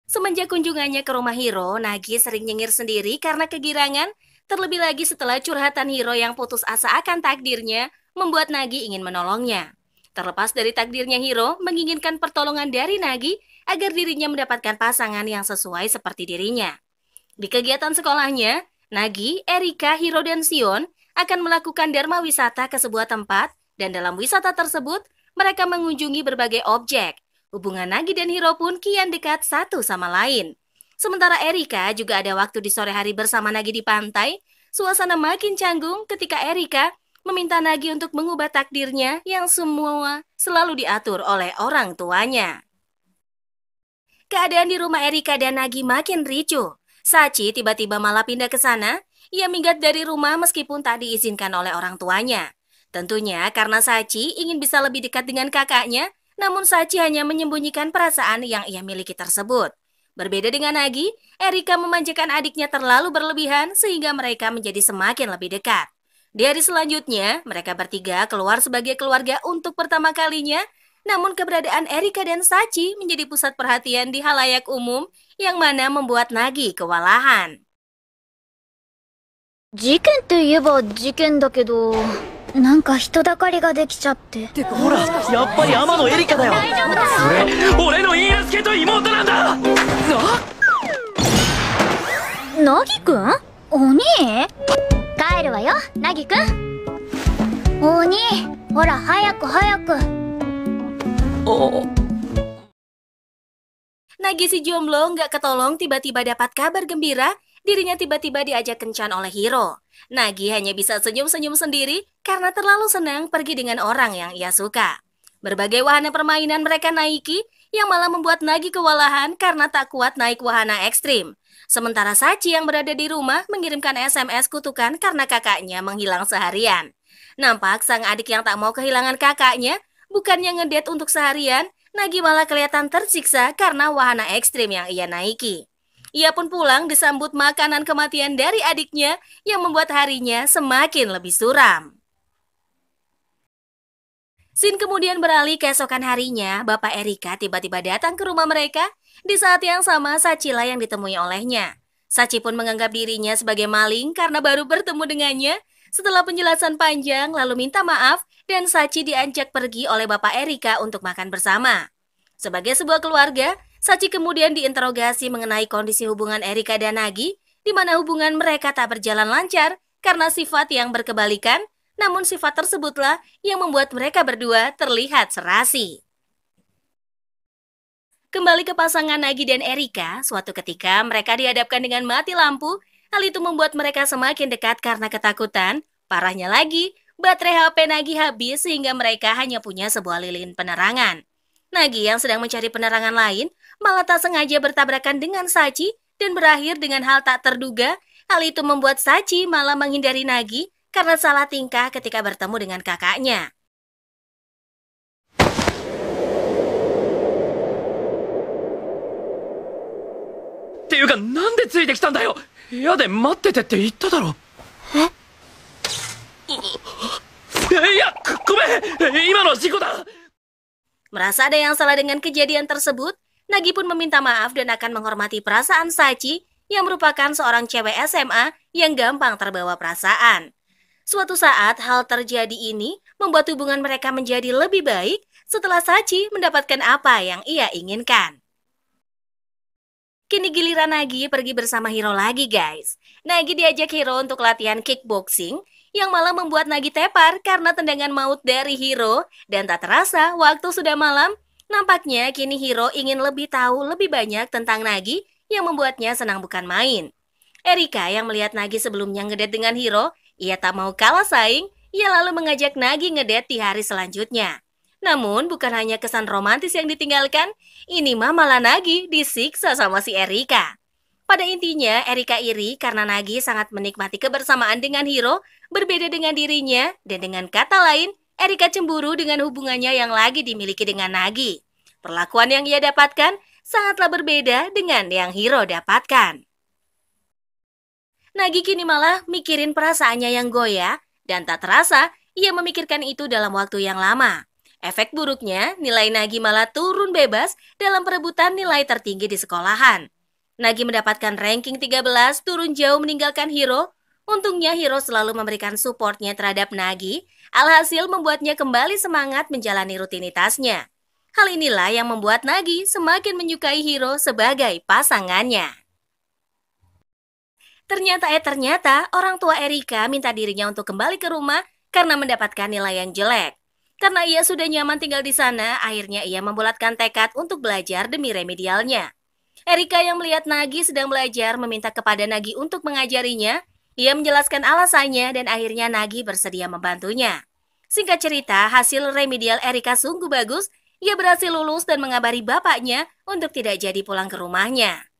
Semenjak kunjungannya ke rumah Hiro, Nagi sering nyengir sendiri karena kegirangan, terlebih lagi setelah curhatan Hiro yang putus asa akan takdirnya, membuat Nagi ingin menolongnya. Terlepas dari takdirnya Hiro menginginkan pertolongan dari Nagi agar dirinya mendapatkan pasangan yang sesuai seperti dirinya. Di kegiatan sekolahnya, Nagi, Erika, Hiro, dan Sion akan melakukan dharma wisata ke sebuah tempat dan dalam wisata tersebut mereka mengunjungi berbagai objek. Hubungan Nagi dan Hiro pun kian dekat satu sama lain. Sementara Erika juga ada waktu di sore hari bersama Nagi di pantai. Suasana makin canggung ketika Erika meminta Nagi untuk mengubah takdirnya yang semua selalu diatur oleh orang tuanya. Keadaan di rumah Erika dan Nagi makin ricuh. Sachi tiba-tiba malah pindah ke sana. Ia minggat dari rumah meskipun tak diizinkan oleh orang tuanya. Tentunya karena Sachi ingin bisa lebih dekat dengan kakaknya, namun Sachi hanya menyembunyikan perasaan yang ia miliki tersebut. Berbeda dengan Nagi, Erika memanjakan adiknya terlalu berlebihan sehingga mereka menjadi semakin lebih dekat. Di hari selanjutnya, mereka bertiga keluar sebagai keluarga untuk pertama kalinya. Namun keberadaan Erika dan Sachi menjadi pusat perhatian di halayak umum yang mana membuat Nagi kewalahan. 事件って言えば事件だけど、なんか人だかりができちゃって。ほら、やっぱり天野エリカだよ。それ俺の許嫁と妹なんだ。なぎくん？お兄？帰るわよ、なぎくん。お兄、ほら早く早く。Nagi si jomblo nggak ketolong tiba-tiba dapat kabar gembira, dirinya tiba-tiba diajak kencan oleh Hiro. Nagi hanya bisa senyum-senyum sendiri karena terlalu senang pergi dengan orang yang ia suka. Berbagai wahana permainan mereka naiki yang malah membuat Nagi kewalahan karena tak kuat naik wahana ekstrim. Sementara Sachi yang berada di rumah mengirimkan SMS kutukan karena kakaknya menghilang seharian. Nampak sang adik yang tak mau kehilangan kakaknya, bukannya ngedate untuk seharian, Nagi malah kelihatan tersiksa karena wahana ekstrim yang ia naiki. Ia pun pulang disambut makanan kematian dari adiknya yang membuat harinya semakin lebih suram. Scene kemudian beralih keesokan harinya, Bapak Erika tiba-tiba datang ke rumah mereka. Di saat yang sama, Sachila yang ditemui olehnya. Sachi pun menganggap dirinya sebagai maling karena baru bertemu dengannya. Setelah penjelasan panjang, lalu minta maaf dan Sachi diajak pergi oleh Bapak Erika untuk makan bersama. Sebagai sebuah keluarga, Sachi kemudian diinterogasi mengenai kondisi hubungan Erika dan Nagi, di mana hubungan mereka tak berjalan lancar karena sifat yang berkebalikan, namun sifat tersebutlah yang membuat mereka berdua terlihat serasi. Kembali ke pasangan Nagi dan Erika, suatu ketika mereka dihadapkan dengan mati lampu. Hal itu membuat mereka semakin dekat karena ketakutan. Parahnya lagi, baterai HP Nagi habis sehingga mereka hanya punya sebuah lilin penerangan. Nagi yang sedang mencari penerangan lain malah tak sengaja bertabrakan dengan Sachi dan berakhir dengan hal tak terduga. Hal itu membuat Sachi malah menghindari Nagi karena salah tingkah ketika bertemu dengan kakaknya. っていうかなんでついてきたんだよ。部屋で待っててって言っただろ。いや、ごめん、今のは事故だ。 Merasa ada yang salah dengan kejadian tersebut, Nagi pun meminta maaf dan akan menghormati perasaan Sachi yang merupakan seorang cewek SMA yang gampang terbawa perasaan. Suatu saat hal terjadi ini membuat hubungan mereka menjadi lebih baik setelah Sachi mendapatkan apa yang ia inginkan. Kini giliran Nagi pergi bersama Hiro lagi guys. Nagi diajak Hiro untuk latihan kickboxing yang malah membuat Nagi tepar karena tendangan maut dari Hiro. Dan tak terasa waktu sudah malam, nampaknya kini Hiro ingin lebih tahu lebih banyak tentang Nagi yang membuatnya senang bukan main. Erika yang melihat Nagi sebelumnya ngedate dengan Hiro, ia tak mau kalah saing, ia lalu mengajak Nagi ngedate di hari selanjutnya. Namun bukan hanya kesan romantis yang ditinggalkan, ini mah malah Nagi disiksa sama si Erika. Pada intinya, Erika iri karena Nagi sangat menikmati kebersamaan dengan Hiro, berbeda dengan dirinya, dan dengan kata lain, Erika cemburu dengan hubungannya yang lagi dimiliki dengan Nagi. Perlakuan yang ia dapatkan sangatlah berbeda dengan yang Hiro dapatkan. Nagi kini malah mikirin perasaannya yang goyah, dan tak terasa ia memikirkan itu dalam waktu yang lama. Efek buruknya, nilai Nagi malah turun bebas dalam perebutan nilai tertinggi di sekolahan. Nagi mendapatkan ranking 13, turun jauh meninggalkan Hiro. Untungnya Hiro selalu memberikan supportnya terhadap Nagi, alhasil membuatnya kembali semangat menjalani rutinitasnya. Hal inilah yang membuat Nagi semakin menyukai Hiro sebagai pasangannya. Ternyata orang tua Erika minta dirinya untuk kembali ke rumah karena mendapatkan nilai yang jelek. Karena ia sudah nyaman tinggal di sana, akhirnya ia membulatkan tekad untuk belajar demi remedialnya. Erika yang melihat Nagi sedang belajar meminta kepada Nagi untuk mengajarinya. Ia menjelaskan alasannya dan akhirnya Nagi bersedia membantunya. Singkat cerita, hasil remedial Erika sungguh bagus. Ia berhasil lulus dan mengabari bapaknya untuk tidak jadi pulang ke rumahnya.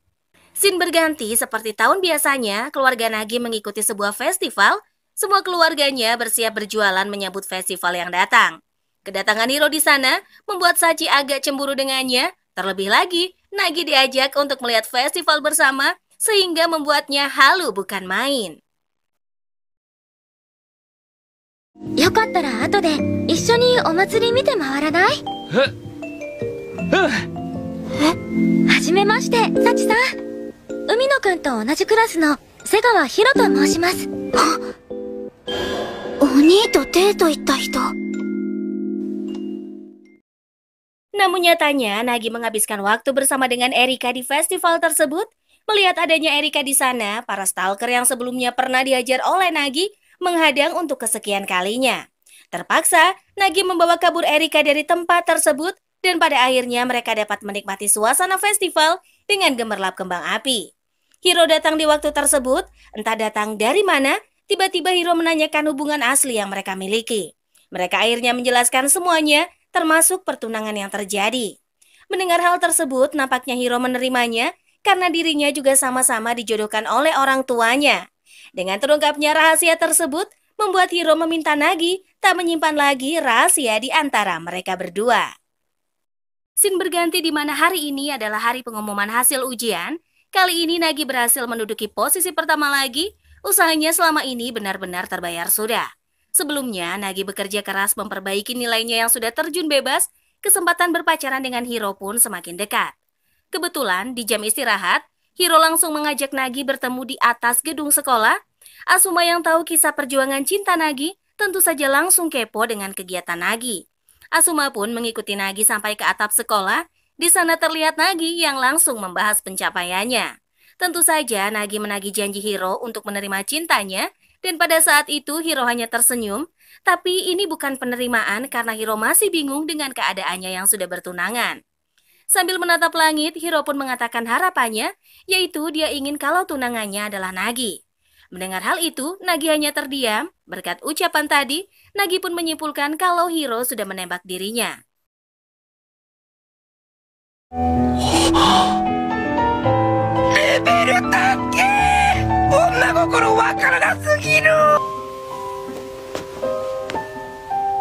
Scene berganti seperti tahun biasanya, keluarga Nagi mengikuti sebuah festival. Semua keluarganya bersiap berjualan menyambut festival yang datang. Kedatangan Hiro di sana membuat Sachi agak cemburu dengannya. Terlebih lagi, Nagi diajak untuk melihat festival bersama, sehingga membuatnya halu bukan main. よかったら後で一緒にお祭り見て回らない？はじめまして、サチさん。海野くんと同じクラスの瀬川ヒロと申します。お兄とデート行った人。 Namun nyatanya, Nagi menghabiskan waktu bersama dengan Erika di festival tersebut. Melihat adanya Erika di sana, para stalker yang sebelumnya pernah diajar oleh Nagi menghadang untuk kesekian kalinya. Terpaksa, Nagi membawa kabur Erika dari tempat tersebut dan pada akhirnya mereka dapat menikmati suasana festival dengan gemerlap kembang api. Hiro datang di waktu tersebut, entah datang dari mana, tiba-tiba Hiro menanyakan hubungan asli yang mereka miliki. Mereka akhirnya menjelaskan semuanya, termasuk pertunangan yang terjadi. Mendengar hal tersebut, nampaknya Hiro menerimanya karena dirinya juga sama-sama dijodohkan oleh orang tuanya. Dengan terungkapnya rahasia tersebut, membuat Hiro meminta Nagi tak menyimpan lagi rahasia di antara mereka berdua. Scene berganti di mana hari ini adalah hari pengumuman hasil ujian. Kali ini Nagi berhasil menduduki posisi pertama lagi. Usahanya selama ini benar-benar terbayar sudah. Sebelumnya, Nagi bekerja keras memperbaiki nilainya yang sudah terjun bebas. Kesempatan berpacaran dengan Hiro pun semakin dekat. Kebetulan, di jam istirahat, Hiro langsung mengajak Nagi bertemu di atas gedung sekolah. Asuma yang tahu kisah perjuangan cinta Nagi tentu saja langsung kepo dengan kegiatan Nagi. Asuma pun mengikuti Nagi sampai ke atap sekolah. Di sana terlihat Nagi yang langsung membahas pencapaiannya. Tentu saja Nagi menagih janji Hiro untuk menerima cintanya dan pada saat itu Hiro hanya tersenyum. Tapi ini bukan penerimaan karena Hiro masih bingung dengan keadaannya yang sudah bertunangan. Sambil menatap langit, Hiro pun mengatakan harapannya, yaitu dia ingin kalau tunangannya adalah Nagi. Mendengar hal itu, Nagi hanya terdiam. Berkat ucapan tadi, Nagi pun menyimpulkan kalau Hiro sudah menembak dirinya.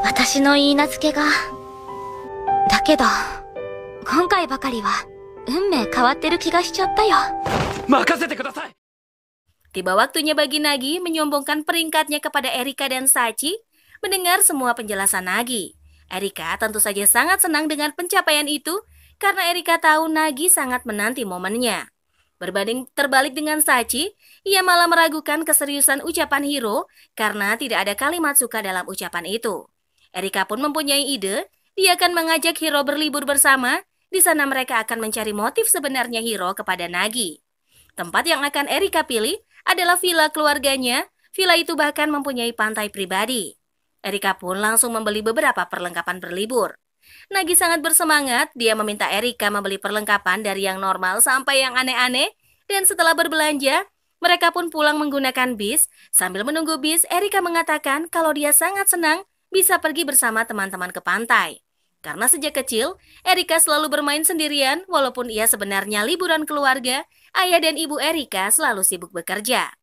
Watashi no iinazuke ga. Dakedo, 今回ばかりは運命変わってる気がしちゃったよ。任せてください。 Tiba waktunya bagi Nagi menyombongkan peringkatnya kepada Erika dan Sachi. Mendengar semua penjelasan Nagi, Erika tentu saja sangat senang dengan pencapaian itu karena Erika tahu Nagi sangat menanti momennya. Berbanding terbalik dengan Sachi, ia malah meragukan keseriusan ucapan Hiro karena tidak ada kalimat suka dalam ucapan itu. Erika pun mempunyai ide, dia akan mengajak Hiro berlibur bersama. Di sana mereka akan mencari motif sebenarnya Hiro kepada Nagi. Tempat yang akan Erika pilih adalah villa keluarganya. Villa itu bahkan mempunyai pantai pribadi. Erika pun langsung membeli beberapa perlengkapan berlibur. Nagi sangat bersemangat, dia meminta Erika membeli perlengkapan dari yang normal sampai yang aneh-aneh. Dan setelah berbelanja, mereka pun pulang menggunakan bis. Sambil menunggu bis, Erika mengatakan kalau dia sangat senang bisa pergi bersama teman-teman ke pantai. Karena sejak kecil, Erika selalu bermain sendirian walaupun ia sebenarnya liburan keluarga, ayah dan ibu Erika selalu sibuk bekerja.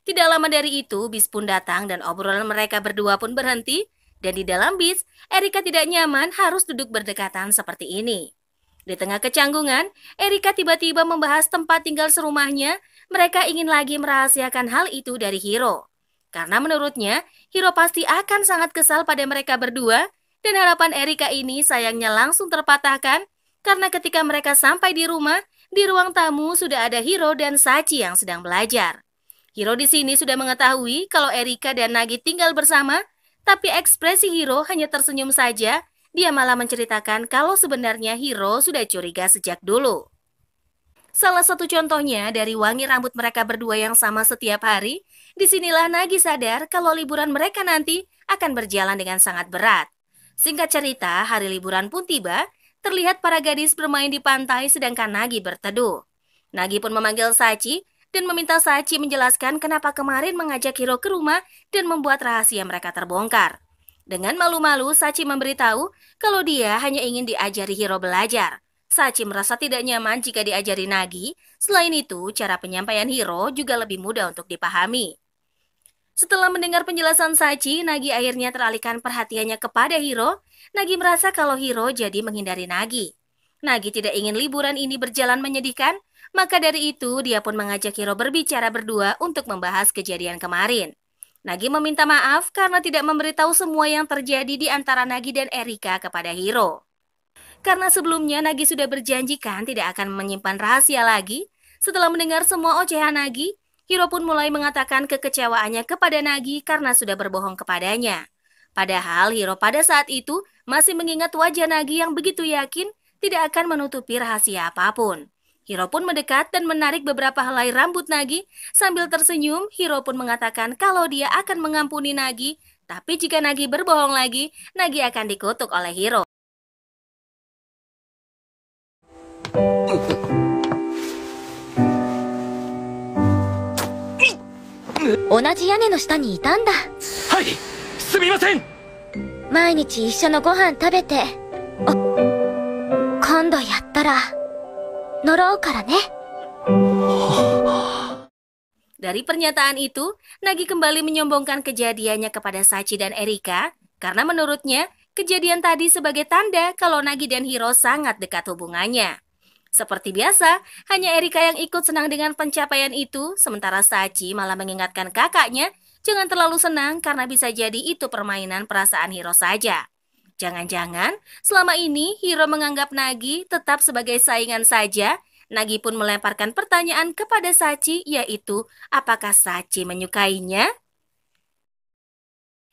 Tidak lama dari itu, bis pun datang dan obrolan mereka berdua pun berhenti. Dan di dalam bis, Erika tidak nyaman harus duduk berdekatan seperti ini. Di tengah kecanggungan, Erika tiba-tiba membahas tempat tinggal serumahnya. Mereka ingin lagi merahasiakan hal itu dari Hiro. Karena menurutnya, Hiro pasti akan sangat kesal pada mereka berdua. Dan harapan Erika ini sayangnya langsung terpatahkan karena ketika mereka sampai di rumah, di ruang tamu sudah ada Hiro dan Sachi yang sedang belajar. Hiro di sini sudah mengetahui kalau Erika dan Nagi tinggal bersama, tapi ekspresi Hiro hanya tersenyum saja. Dia malah menceritakan kalau sebenarnya Hiro sudah curiga sejak dulu. Salah satu contohnya dari wangi rambut mereka berdua yang sama setiap hari, disinilah Nagi sadar kalau liburan mereka nanti akan berjalan dengan sangat berat. Singkat cerita, hari liburan pun tiba, terlihat para gadis bermain di pantai sedangkan Nagi berteduh. Nagi pun memanggil Sachi dan meminta Sachi menjelaskan kenapa kemarin mengajak Hiro ke rumah dan membuat rahasia mereka terbongkar. Dengan malu-malu, Sachi memberitahu kalau dia hanya ingin diajari Hiro belajar. Sachi merasa tidak nyaman jika diajari Nagi. Selain itu, cara penyampaian Hiro juga lebih mudah untuk dipahami. Setelah mendengar penjelasan Sachi, Nagi akhirnya teralihkan perhatiannya kepada Hiro. Nagi merasa kalau Hiro jadi menghindari Nagi. Nagi tidak ingin liburan ini berjalan menyedihkan, maka dari itu dia pun mengajak Hiro berbicara berdua untuk membahas kejadian kemarin. Nagi meminta maaf karena tidak memberitahu semua yang terjadi di antara Nagi dan Erika kepada Hiro. Karena sebelumnya Nagi sudah berjanjikan tidak akan menyimpan rahasia lagi, setelah mendengar semua ocehan Nagi, Hiro pun mulai mengatakan kekecewaannya kepada Nagi karena sudah berbohong kepadanya. Padahal Hiro pada saat itu masih mengingat wajah Nagi yang begitu yakin tidak akan menutupi rahasia apapun. Hiro pun mendekat dan menarik beberapa helai rambut Nagi. Sambil tersenyum, Hiro pun mengatakan kalau dia akan mengampuni Nagi, tapi jika Nagi berbohong lagi, Nagi akan dikutuk oleh Hiro. 同じ屋根の下にいたんだ。はい、すみません。毎日一緒のご飯食べて。今度やったら乗ろうからね。 Dari pernyataan itu, Nagi kembali menyombongkan kejadiannya kepada Sachi dan Erika karena menurutnya kejadian tadi sebagai tanda kalau Nagi dan Hiro sangat dekat hubungannya. Seperti biasa, hanya Erika yang ikut senang dengan pencapaian itu, sementara Sachi malah mengingatkan kakaknya jangan terlalu senang karena bisa jadi itu permainan perasaan Hiro saja. Jangan-jangan selama ini Hiro menganggap Nagi tetap sebagai saingan saja. Nagi pun melemparkan pertanyaan kepada Sachi, yaitu apakah Sachi menyukainya?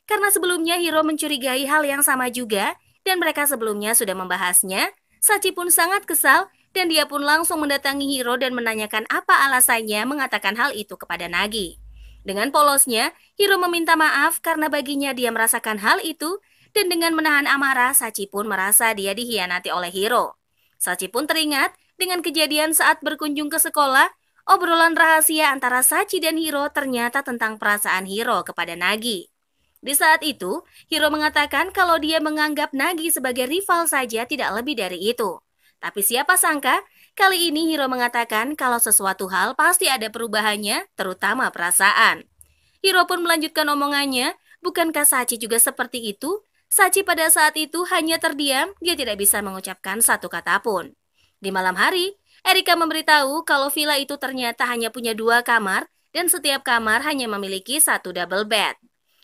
Karena sebelumnya Hiro mencurigai hal yang sama juga, dan mereka sebelumnya sudah membahasnya, Sachi pun sangat kesal, dan dia pun langsung mendatangi Hiro dan menanyakan apa alasannya mengatakan hal itu kepada Nagi. Dengan polosnya, Hiro meminta maaf karena baginya dia merasakan hal itu, dan dengan menahan amarah, Sachi pun merasa dia dikhianati oleh Hiro. Sachi pun teringat dengan kejadian saat berkunjung ke sekolah, obrolan rahasia antara Sachi dan Hiro ternyata tentang perasaan Hiro kepada Nagi. Di saat itu, Hiro mengatakan kalau dia menganggap Nagi sebagai rival saja tidak lebih dari itu. Tapi siapa sangka, kali ini Hiro mengatakan kalau sesuatu hal pasti ada perubahannya, terutama perasaan. Hiro pun melanjutkan omongannya, bukankah Sachi juga seperti itu? Sachi pada saat itu hanya terdiam, dia tidak bisa mengucapkan satu kata pun. Di malam hari, Erika memberitahu kalau villa itu ternyata hanya punya 2 kamar dan setiap kamar hanya memiliki 1 double bed.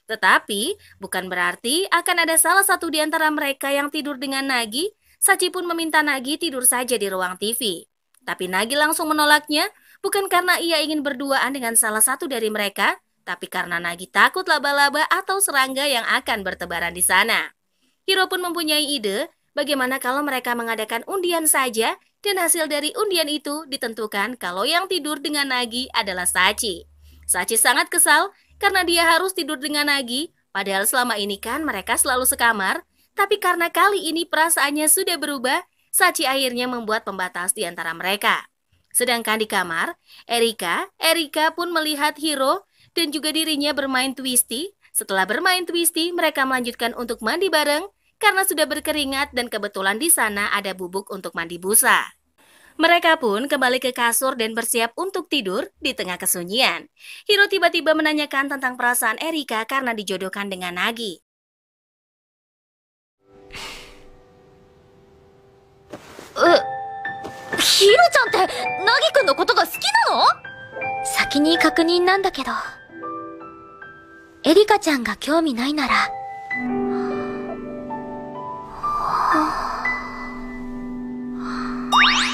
Tetapi, bukan berarti akan ada salah satu di antara mereka yang tidur dengan Nagi. Sachi pun meminta Nagi tidur saja di ruang TV. Tapi Nagi langsung menolaknya, bukan karena ia ingin berduaan dengan salah satu dari mereka, tapi karena Nagi takut laba-laba atau serangga yang akan bertebaran di sana. Hiro pun mempunyai ide, bagaimana kalau mereka mengadakan undian saja, dan hasil dari undian itu ditentukan kalau yang tidur dengan Nagi adalah Sachi. Sachi sangat kesal karena dia harus tidur dengan Nagi, padahal selama ini kan mereka selalu sekamar, tapi karena kali ini perasaannya sudah berubah, Sachi akhirnya membuat pembatas di antara mereka. Sedangkan di kamar, Erika pun melihat Hiro dan juga dirinya bermain twisty. Setelah bermain twisty, mereka melanjutkan untuk mandi bareng karena sudah berkeringat dan kebetulan di sana ada bubuk untuk mandi busa. Mereka pun kembali ke kasur dan bersiap untuk tidur di tengah kesunyian. Hiro tiba-tiba menanyakan tentang perasaan Erika karena dijodohkan dengan Nagi. Hiro-chan ってナギ君のことが好きなの？先に確認なんだけど、エリカちゃんが興味ないなら。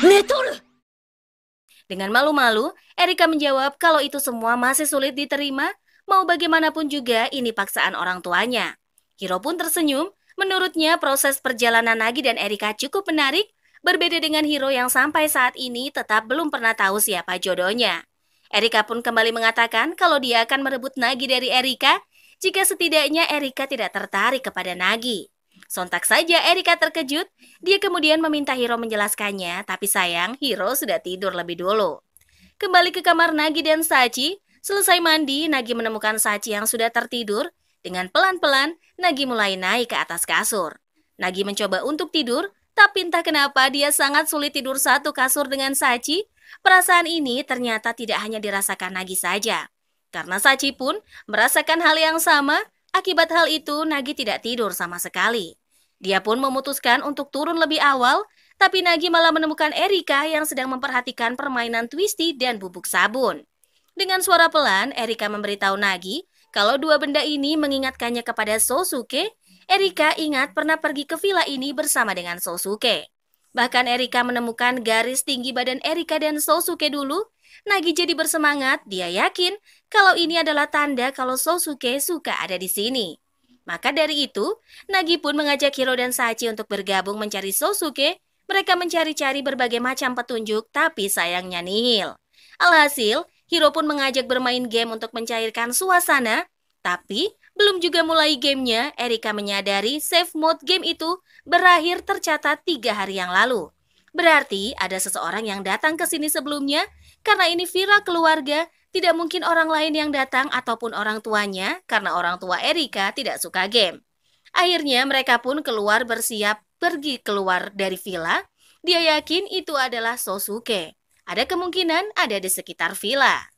寝とる! Dengan malu-malu, Erika menjawab kalau itu semua masih sulit diterima, mau bagaimanapun juga ini paksaan orang tuanya. Hiro pun tersenyum, menurutnya proses perjalanan Nagi dan Erika cukup menarik, berbeda dengan Hiro yang sampai saat ini tetap belum pernah tahu siapa jodohnya. Erika pun kembali mengatakan kalau dia akan merebut Nagi dari Erika jika setidaknya Erika tidak tertarik kepada Nagi. Sontak saja Erika terkejut, dia kemudian meminta Hiro menjelaskannya, tapi sayang Hiro sudah tidur lebih dulu. Kembali ke kamar Nagi dan Sachi, selesai mandi, Nagi menemukan Sachi yang sudah tertidur. Dengan pelan-pelan, Nagi mulai naik ke atas kasur. Nagi mencoba untuk tidur, Tapi entah kenapa dia sangat sulit tidur satu kasur dengan Sachi. Perasaan ini ternyata tidak hanya dirasakan Nagi saja. Karena Sachi pun merasakan hal yang sama. Akibat hal itu, Nagi tidak tidur sama sekali. Dia pun memutuskan untuk turun lebih awal, tapi Nagi malah menemukan Erika yang sedang memperhatikan permainan Twisty dan bubuk sabun. Dengan suara pelan, Erika memberitahu Nagi kalau dua benda ini mengingatkannya kepada Sosuke. Erika ingat pernah pergi ke villa ini bersama dengan Sosuke. Bahkan Erika menemukan garis tinggi badan Erika dan Sosuke dulu. Nagi jadi bersemangat, dia yakin kalau ini adalah tanda kalau Sosuke suka ada di sini. Maka dari itu, Nagi pun mengajak Hiro dan Sachi untuk bergabung mencari Sosuke. Mereka mencari-cari berbagai macam petunjuk, tapi sayangnya nihil. Alhasil, Hiro pun mengajak bermain game untuk mencairkan suasana. Tapi, belum juga mulai gamenya, Erika menyadari save mode game itu berakhir tercatat 3 hari yang lalu. Berarti ada seseorang yang datang ke sini sebelumnya. Karena ini villa keluarga, tidak mungkin orang lain yang datang ataupun orang tuanya, karena orang tua Erika tidak suka game. Akhirnya mereka pun keluar bersiap pergi keluar dari villa. Dia yakin itu adalah Sosuke. Ada kemungkinan ada di sekitar villa.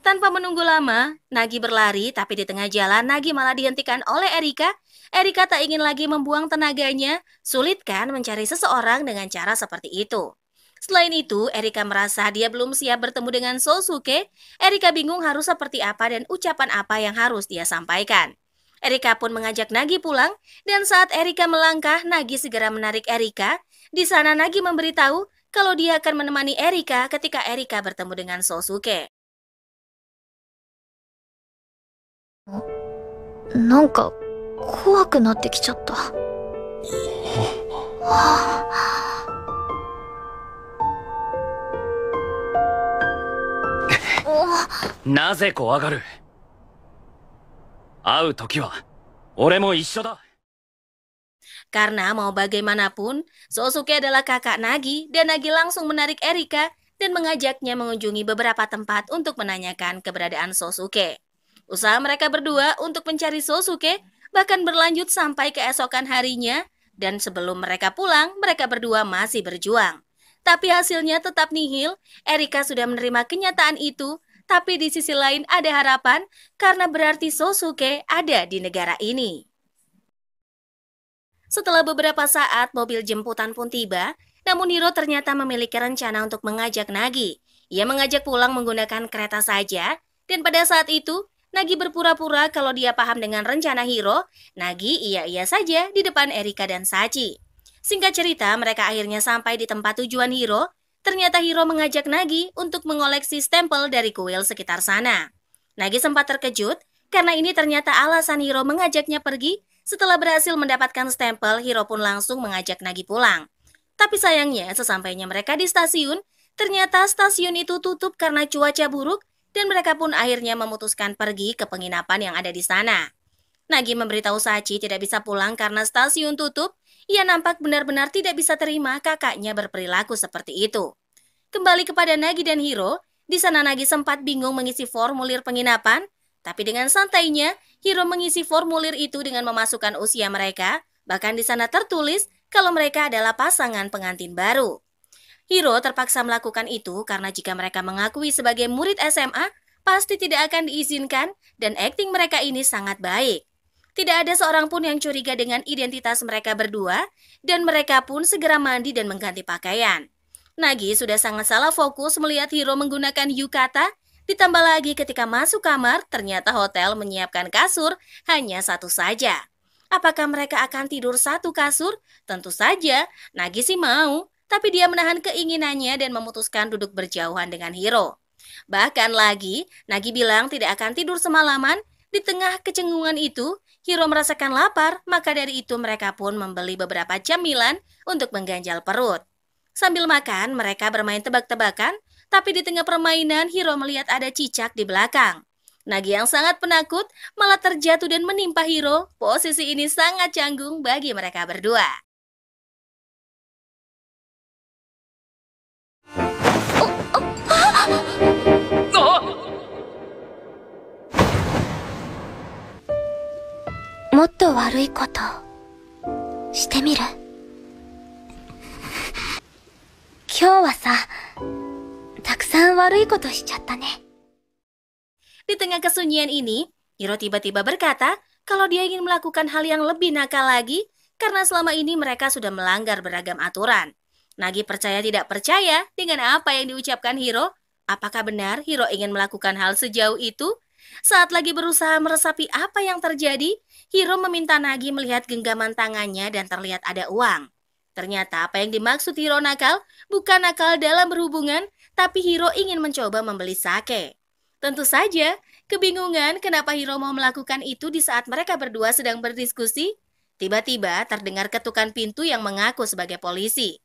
Tanpa menunggu lama, Nagi berlari, tapi di tengah jalan Nagi malah dihentikan oleh Erika. Erika tak ingin lagi membuang tenaganya. Sulit kan mencari seseorang dengan cara seperti itu. Selain itu, Erika merasa dia belum siap bertemu dengan Sosuke. Erika bingung harus seperti apa dan ucapan apa yang harus dia sampaikan. Erika pun mengajak Nagi pulang, dan saat Erika melangkah, Nagi segera menarik Erika. Di sana Nagi memberitahu kalau dia akan menemani Erika ketika Erika bertemu dengan Sosuke. なんか怖くなってきちゃった。なぜ怖がる？会う時は俺も一緒だ。 Karena mau bagaimanapun, Sosuke adalah kakak Nagi dan Nagi langsung menarik Erika dan mengajaknya mengunjungi beberapa tempat untuk menanyakan keberadaan Sosuke. Usaha mereka berdua untuk mencari Sosuke bahkan berlanjut sampai keesokan harinya, dan sebelum mereka pulang, mereka berdua masih berjuang. Tapi hasilnya tetap nihil. Erika sudah menerima kenyataan itu, tapi di sisi lain ada harapan karena berarti Sosuke ada di negara ini. Setelah beberapa saat, mobil jemputan pun tiba, namun Hiro ternyata memiliki rencana untuk mengajak Nagi. Ia mengajak pulang menggunakan kereta saja, dan pada saat itu, Nagi berpura-pura kalau dia paham dengan rencana Hiro. Nagi iya-iya saja di depan Erika dan Sachi. Singkat cerita, mereka akhirnya sampai di tempat tujuan Hiro. Ternyata Hiro mengajak Nagi untuk mengoleksi stempel dari kuil sekitar sana. Nagi sempat terkejut, karena ini ternyata alasan Hiro mengajaknya pergi. Setelah berhasil mendapatkan stempel, Hiro pun langsung mengajak Nagi pulang. Tapi sayangnya, sesampainya mereka di stasiun, ternyata stasiun itu tutup karena cuaca buruk, dan mereka pun akhirnya memutuskan pergi ke penginapan yang ada di sana. Nagi memberitahu Sachi tidak bisa pulang karena stasiun tutup. Ia nampak benar-benar tidak bisa terima kakaknya berperilaku seperti itu. Kembali kepada Nagi dan Hiro, di sana Nagi sempat bingung mengisi formulir penginapan, tapi dengan santainya, Hiro mengisi formulir itu dengan memasukkan usia mereka, bahkan di sana tertulis kalau mereka adalah pasangan pengantin baru. Hiro terpaksa melakukan itu karena jika mereka mengakui sebagai murid SMA, pasti tidak akan diizinkan dan akting mereka ini sangat baik. Tidak ada seorang pun yang curiga dengan identitas mereka berdua, dan mereka pun segera mandi dan mengganti pakaian. Nagi sudah sangat salah fokus melihat Hiro menggunakan yukata, ditambah lagi ketika masuk kamar, ternyata hotel menyiapkan kasur hanya satu saja. Apakah mereka akan tidur satu kasur? Tentu saja, Nagi sih mau, tapi dia menahan keinginannya dan memutuskan duduk berjauhan dengan Hiro. Bahkan lagi, Nagi bilang tidak akan tidur semalaman. Di tengah kecengungan itu, Hiro merasakan lapar, maka dari itu mereka pun membeli beberapa camilan untuk mengganjal perut. Sambil makan, mereka bermain tebak-tebakan, tapi di tengah permainan, Hiro melihat ada cicak di belakang. Nagi yang sangat penakut malah terjatuh dan menimpa Hiro. Posisi ini sangat canggung bagi mereka berdua. 今日はさ、たくさん悪いことしちゃったね。 Di tengah kesunyian ini, Hiro tiba-tiba berkata kalau dia ingin melakukan hal yang lebih nakal lagi karena selama ini mereka sudah melanggar beragam aturan. Nagi percaya tidak percaya dengan apa yang diucapkan Hiro. Apakah benar Hiro ingin melakukan hal sejauh itu? Saat lagi berusaha meresapi apa yang terjadi, Hiro meminta Nagi melihat genggaman tangannya dan terlihat ada uang. Ternyata apa yang dimaksud Hiro nakal bukan nakal dalam berhubungan, tapi Hiro ingin mencoba membeli sake. Tentu saja, kebingungan kenapa Hiro mau melakukan itu di saat mereka berdua sedang berdiskusi. Tiba-tiba terdengar ketukan pintu yang mengaku sebagai polisi.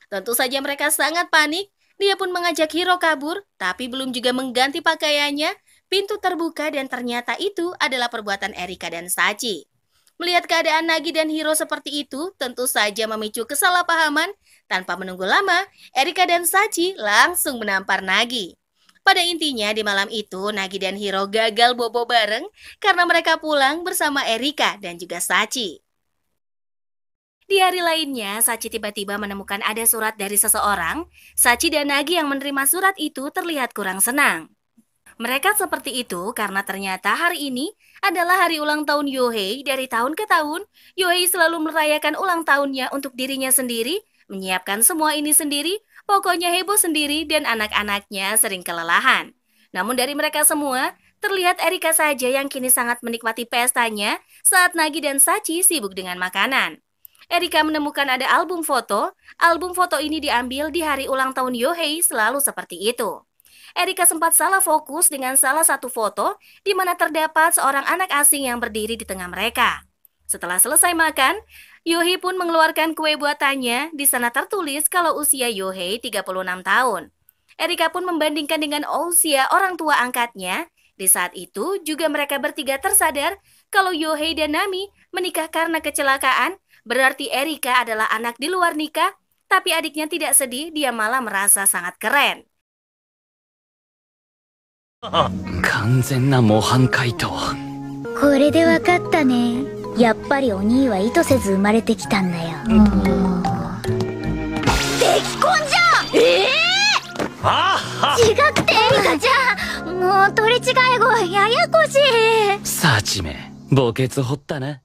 Tentu saja mereka sangat panik. Dia pun mengajak Hiro kabur, tapi belum juga mengganti pakaiannya. Pintu terbuka dan ternyata itu adalah perbuatan Erika dan Sachi. Melihat keadaan Nagi dan Hiro seperti itu, tentu saja memicu kesalahpahaman. Tanpa menunggu lama, Erika dan Sachi langsung menampar Nagi. Pada intinya di malam itu, Nagi dan Hiro gagal bobo bareng karena mereka pulang bersama Erika dan juga Sachi. Di hari lainnya, Sachi tiba-tiba menemukan ada surat dari seseorang. Sachi dan Nagi yang menerima surat itu terlihat kurang senang. Mereka seperti itu karena ternyata hari ini adalah hari ulang tahun Yohei. Dari tahun ke tahun, Yohei selalu merayakan ulang tahunnya untuk dirinya sendiri, menyiapkan semua ini sendiri, pokoknya heboh sendiri dan anak-anaknya sering kelelahan. Namun dari mereka semua, terlihat Erika saja yang kini sangat menikmati pestanya saat Nagi dan Sachi sibuk dengan makanan. Erika menemukan ada album foto. Album foto ini diambil di hari ulang tahun Yohei selalu seperti itu. Erika sempat salah fokus dengan salah satu foto di mana terdapat seorang anak asing yang berdiri di tengah mereka. Setelah selesai makan, Yohei pun mengeluarkan kue buatannya. Di sana tertulis kalau usia Yohei 36 tahun. Erika pun membandingkan dengan usia orang tua angkatnya. Di saat itu juga mereka bertiga tersadar kalau Yohei dan Nami menikah karena kecelakaan. Berarti Erika adalah anak di luar nikah, tapi adiknya tidak sedih, dia malah merasa sangat keren. 完全な模範解答。これでわかったね。やっぱりお兄は意図せず生まれてきたんだよ。出来婚じゃん。違くてエリカちゃん。もう取り違え子ややこしい。サチめ、墓穴掘ったな。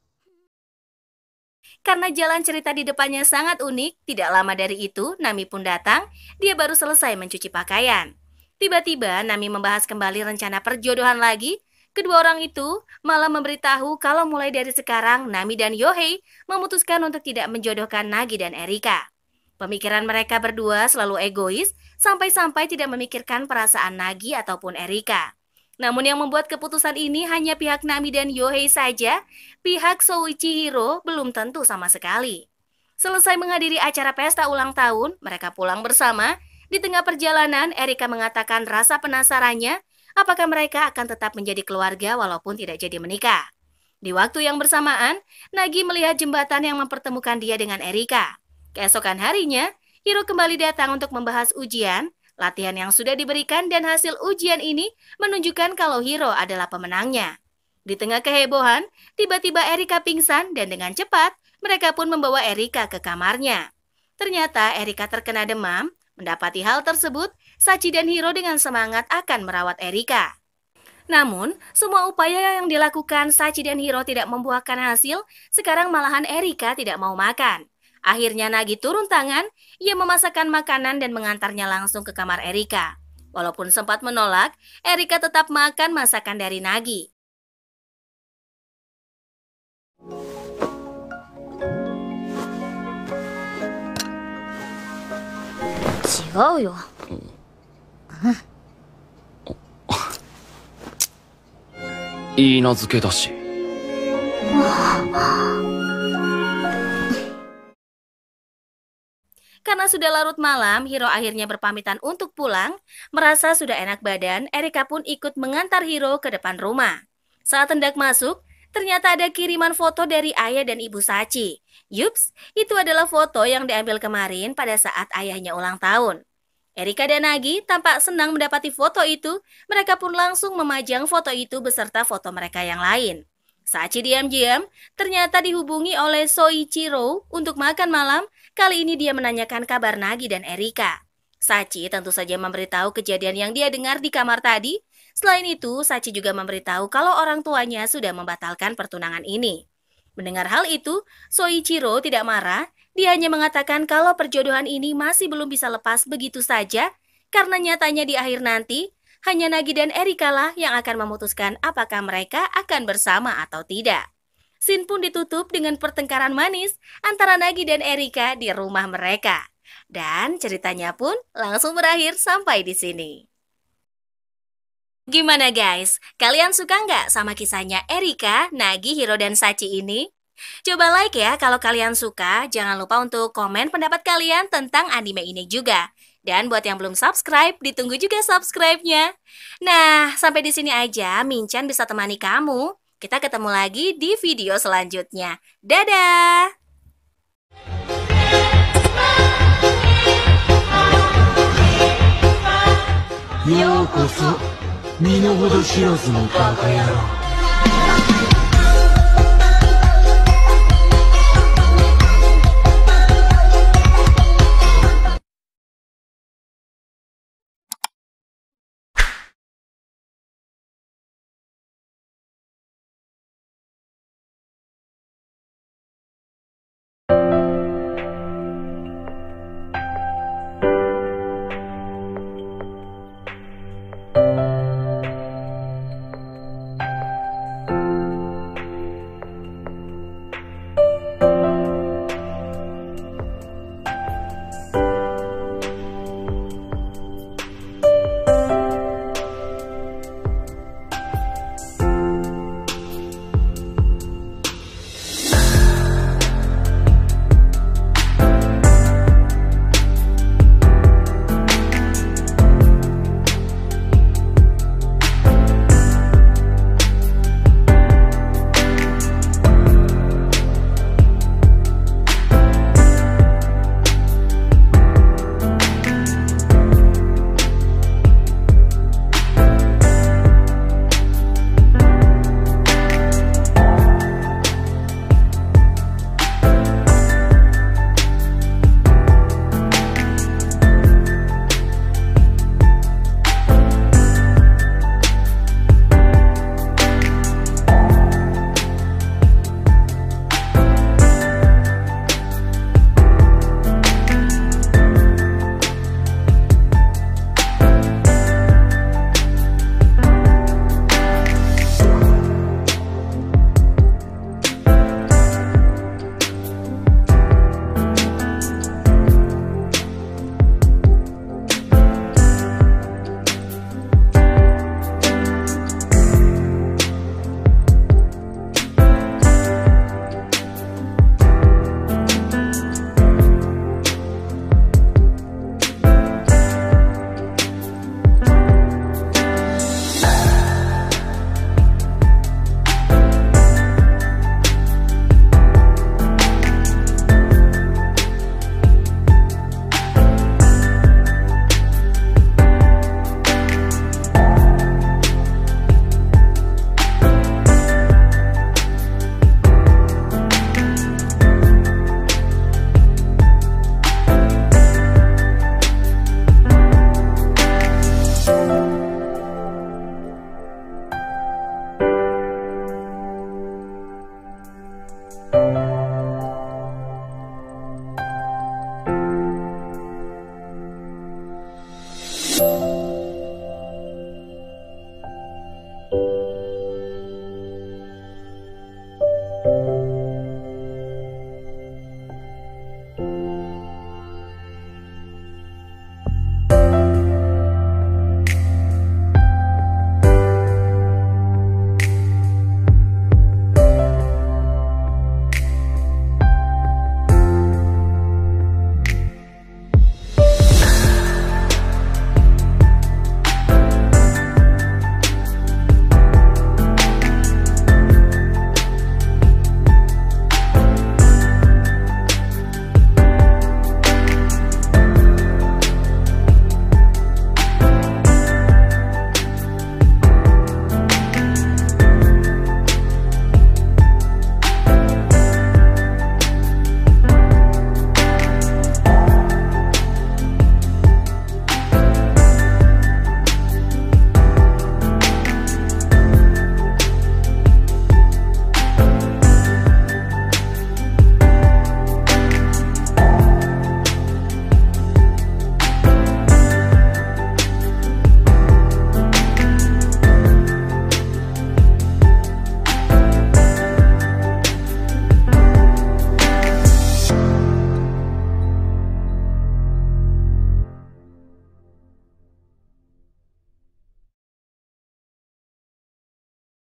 Karena jalan cerita di depannya sangat unik, tidak lama dari itu Nami pun datang. Dia baru selesai mencuci pakaian. Tiba-tiba Nami membahas kembali rencana perjodohan lagi. Kedua orang itu malah memberitahu kalau mulai dari sekarang Nami dan Yohei memutuskan untuk tidak menjodohkan Nagi dan Erika. Pemikiran mereka berdua selalu egois, sampai-sampai tidak memikirkan perasaan Nagi ataupun Erika. Namun yang membuat keputusan ini hanya pihak Nami dan Yohei saja. Pihak Souichi Hiro belum tentu sama sekali. Selesai menghadiri acara pesta ulang tahun, mereka pulang bersama. Di tengah perjalanan, Erika mengatakan rasa penasarannya apakah mereka akan tetap menjadi keluarga walaupun tidak jadi menikah. Di waktu yang bersamaan, Nagi melihat jembatan yang mempertemukan dia dengan Erika. Keesokan harinya, Hiro kembali datang untuk membahas ujian. Latihan yang sudah diberikan dan hasil ujian ini menunjukkan kalau Hiro adalah pemenangnya. Di tengah kehebohan, tiba-tiba Erika pingsan dan dengan cepat mereka pun membawa Erika ke kamarnya. Ternyata Erika terkena demam. Mendapati hal tersebut, Sachi dan Hiro dengan semangat akan merawat Erika. Namun, semua upaya yang dilakukan Sachi dan Hiro tidak membuahkan hasil. Sekarang malahan Erika tidak mau makan. Akhirnya Nagi turun tangan, ia memasakkan makanan dan mengantarnya langsung ke kamar Erika. Walaupun sempat menolak, Erika tetap makan masakan dari Nagi. Jauh yo. いいなずけだし。Karena sudah larut malam, Hiro akhirnya berpamitan untuk pulang. Merasa sudah enak badan, Erika pun ikut mengantar Hiro ke depan rumah. Saat hendak masuk, ternyata ada kiriman foto dari ayah dan ibu Sachi. Yups, itu adalah foto yang diambil kemarin pada saat ayahnya ulang tahun. Erika dan Nagi tampak senang mendapati foto itu. Mereka pun langsung memajang foto itu beserta foto mereka yang lain. Sachi diam-diam ternyata dihubungi oleh Soichiro untuk makan malam. Kali ini dia menanyakan kabar Nagi dan Erika. Sachi tentu saja memberitahu kejadian yang dia dengar di kamar tadi. Selain itu, Sachi juga memberitahu kalau orang tuanya sudah membatalkan pertunangan ini. Mendengar hal itu, Soichiro tidak marah. Dia hanya mengatakan kalau perjodohan ini masih belum bisa lepas begitu saja, karena nyatanya di akhir nanti, hanya Nagi dan Erika lah yang akan memutuskan apakah mereka akan bersama atau tidak. Scene pun ditutup dengan pertengkaran manis antara Nagi dan Erika di rumah mereka. Dan ceritanya pun langsung berakhir sampai di sini. Gimana guys? Kalian suka nggak sama kisahnya Erika, Nagi, Hiro, dan Sachi ini? Coba like ya kalau kalian suka. Jangan lupa untuk komen pendapat kalian tentang anime ini juga. Dan buat yang belum subscribe, ditunggu juga subscribe-nya. Nah, sampai di sini aja Minchan bisa temani kamu. Kita ketemu lagi di video selanjutnya. Dadah! ようこそ身の程知らずのバカ野郎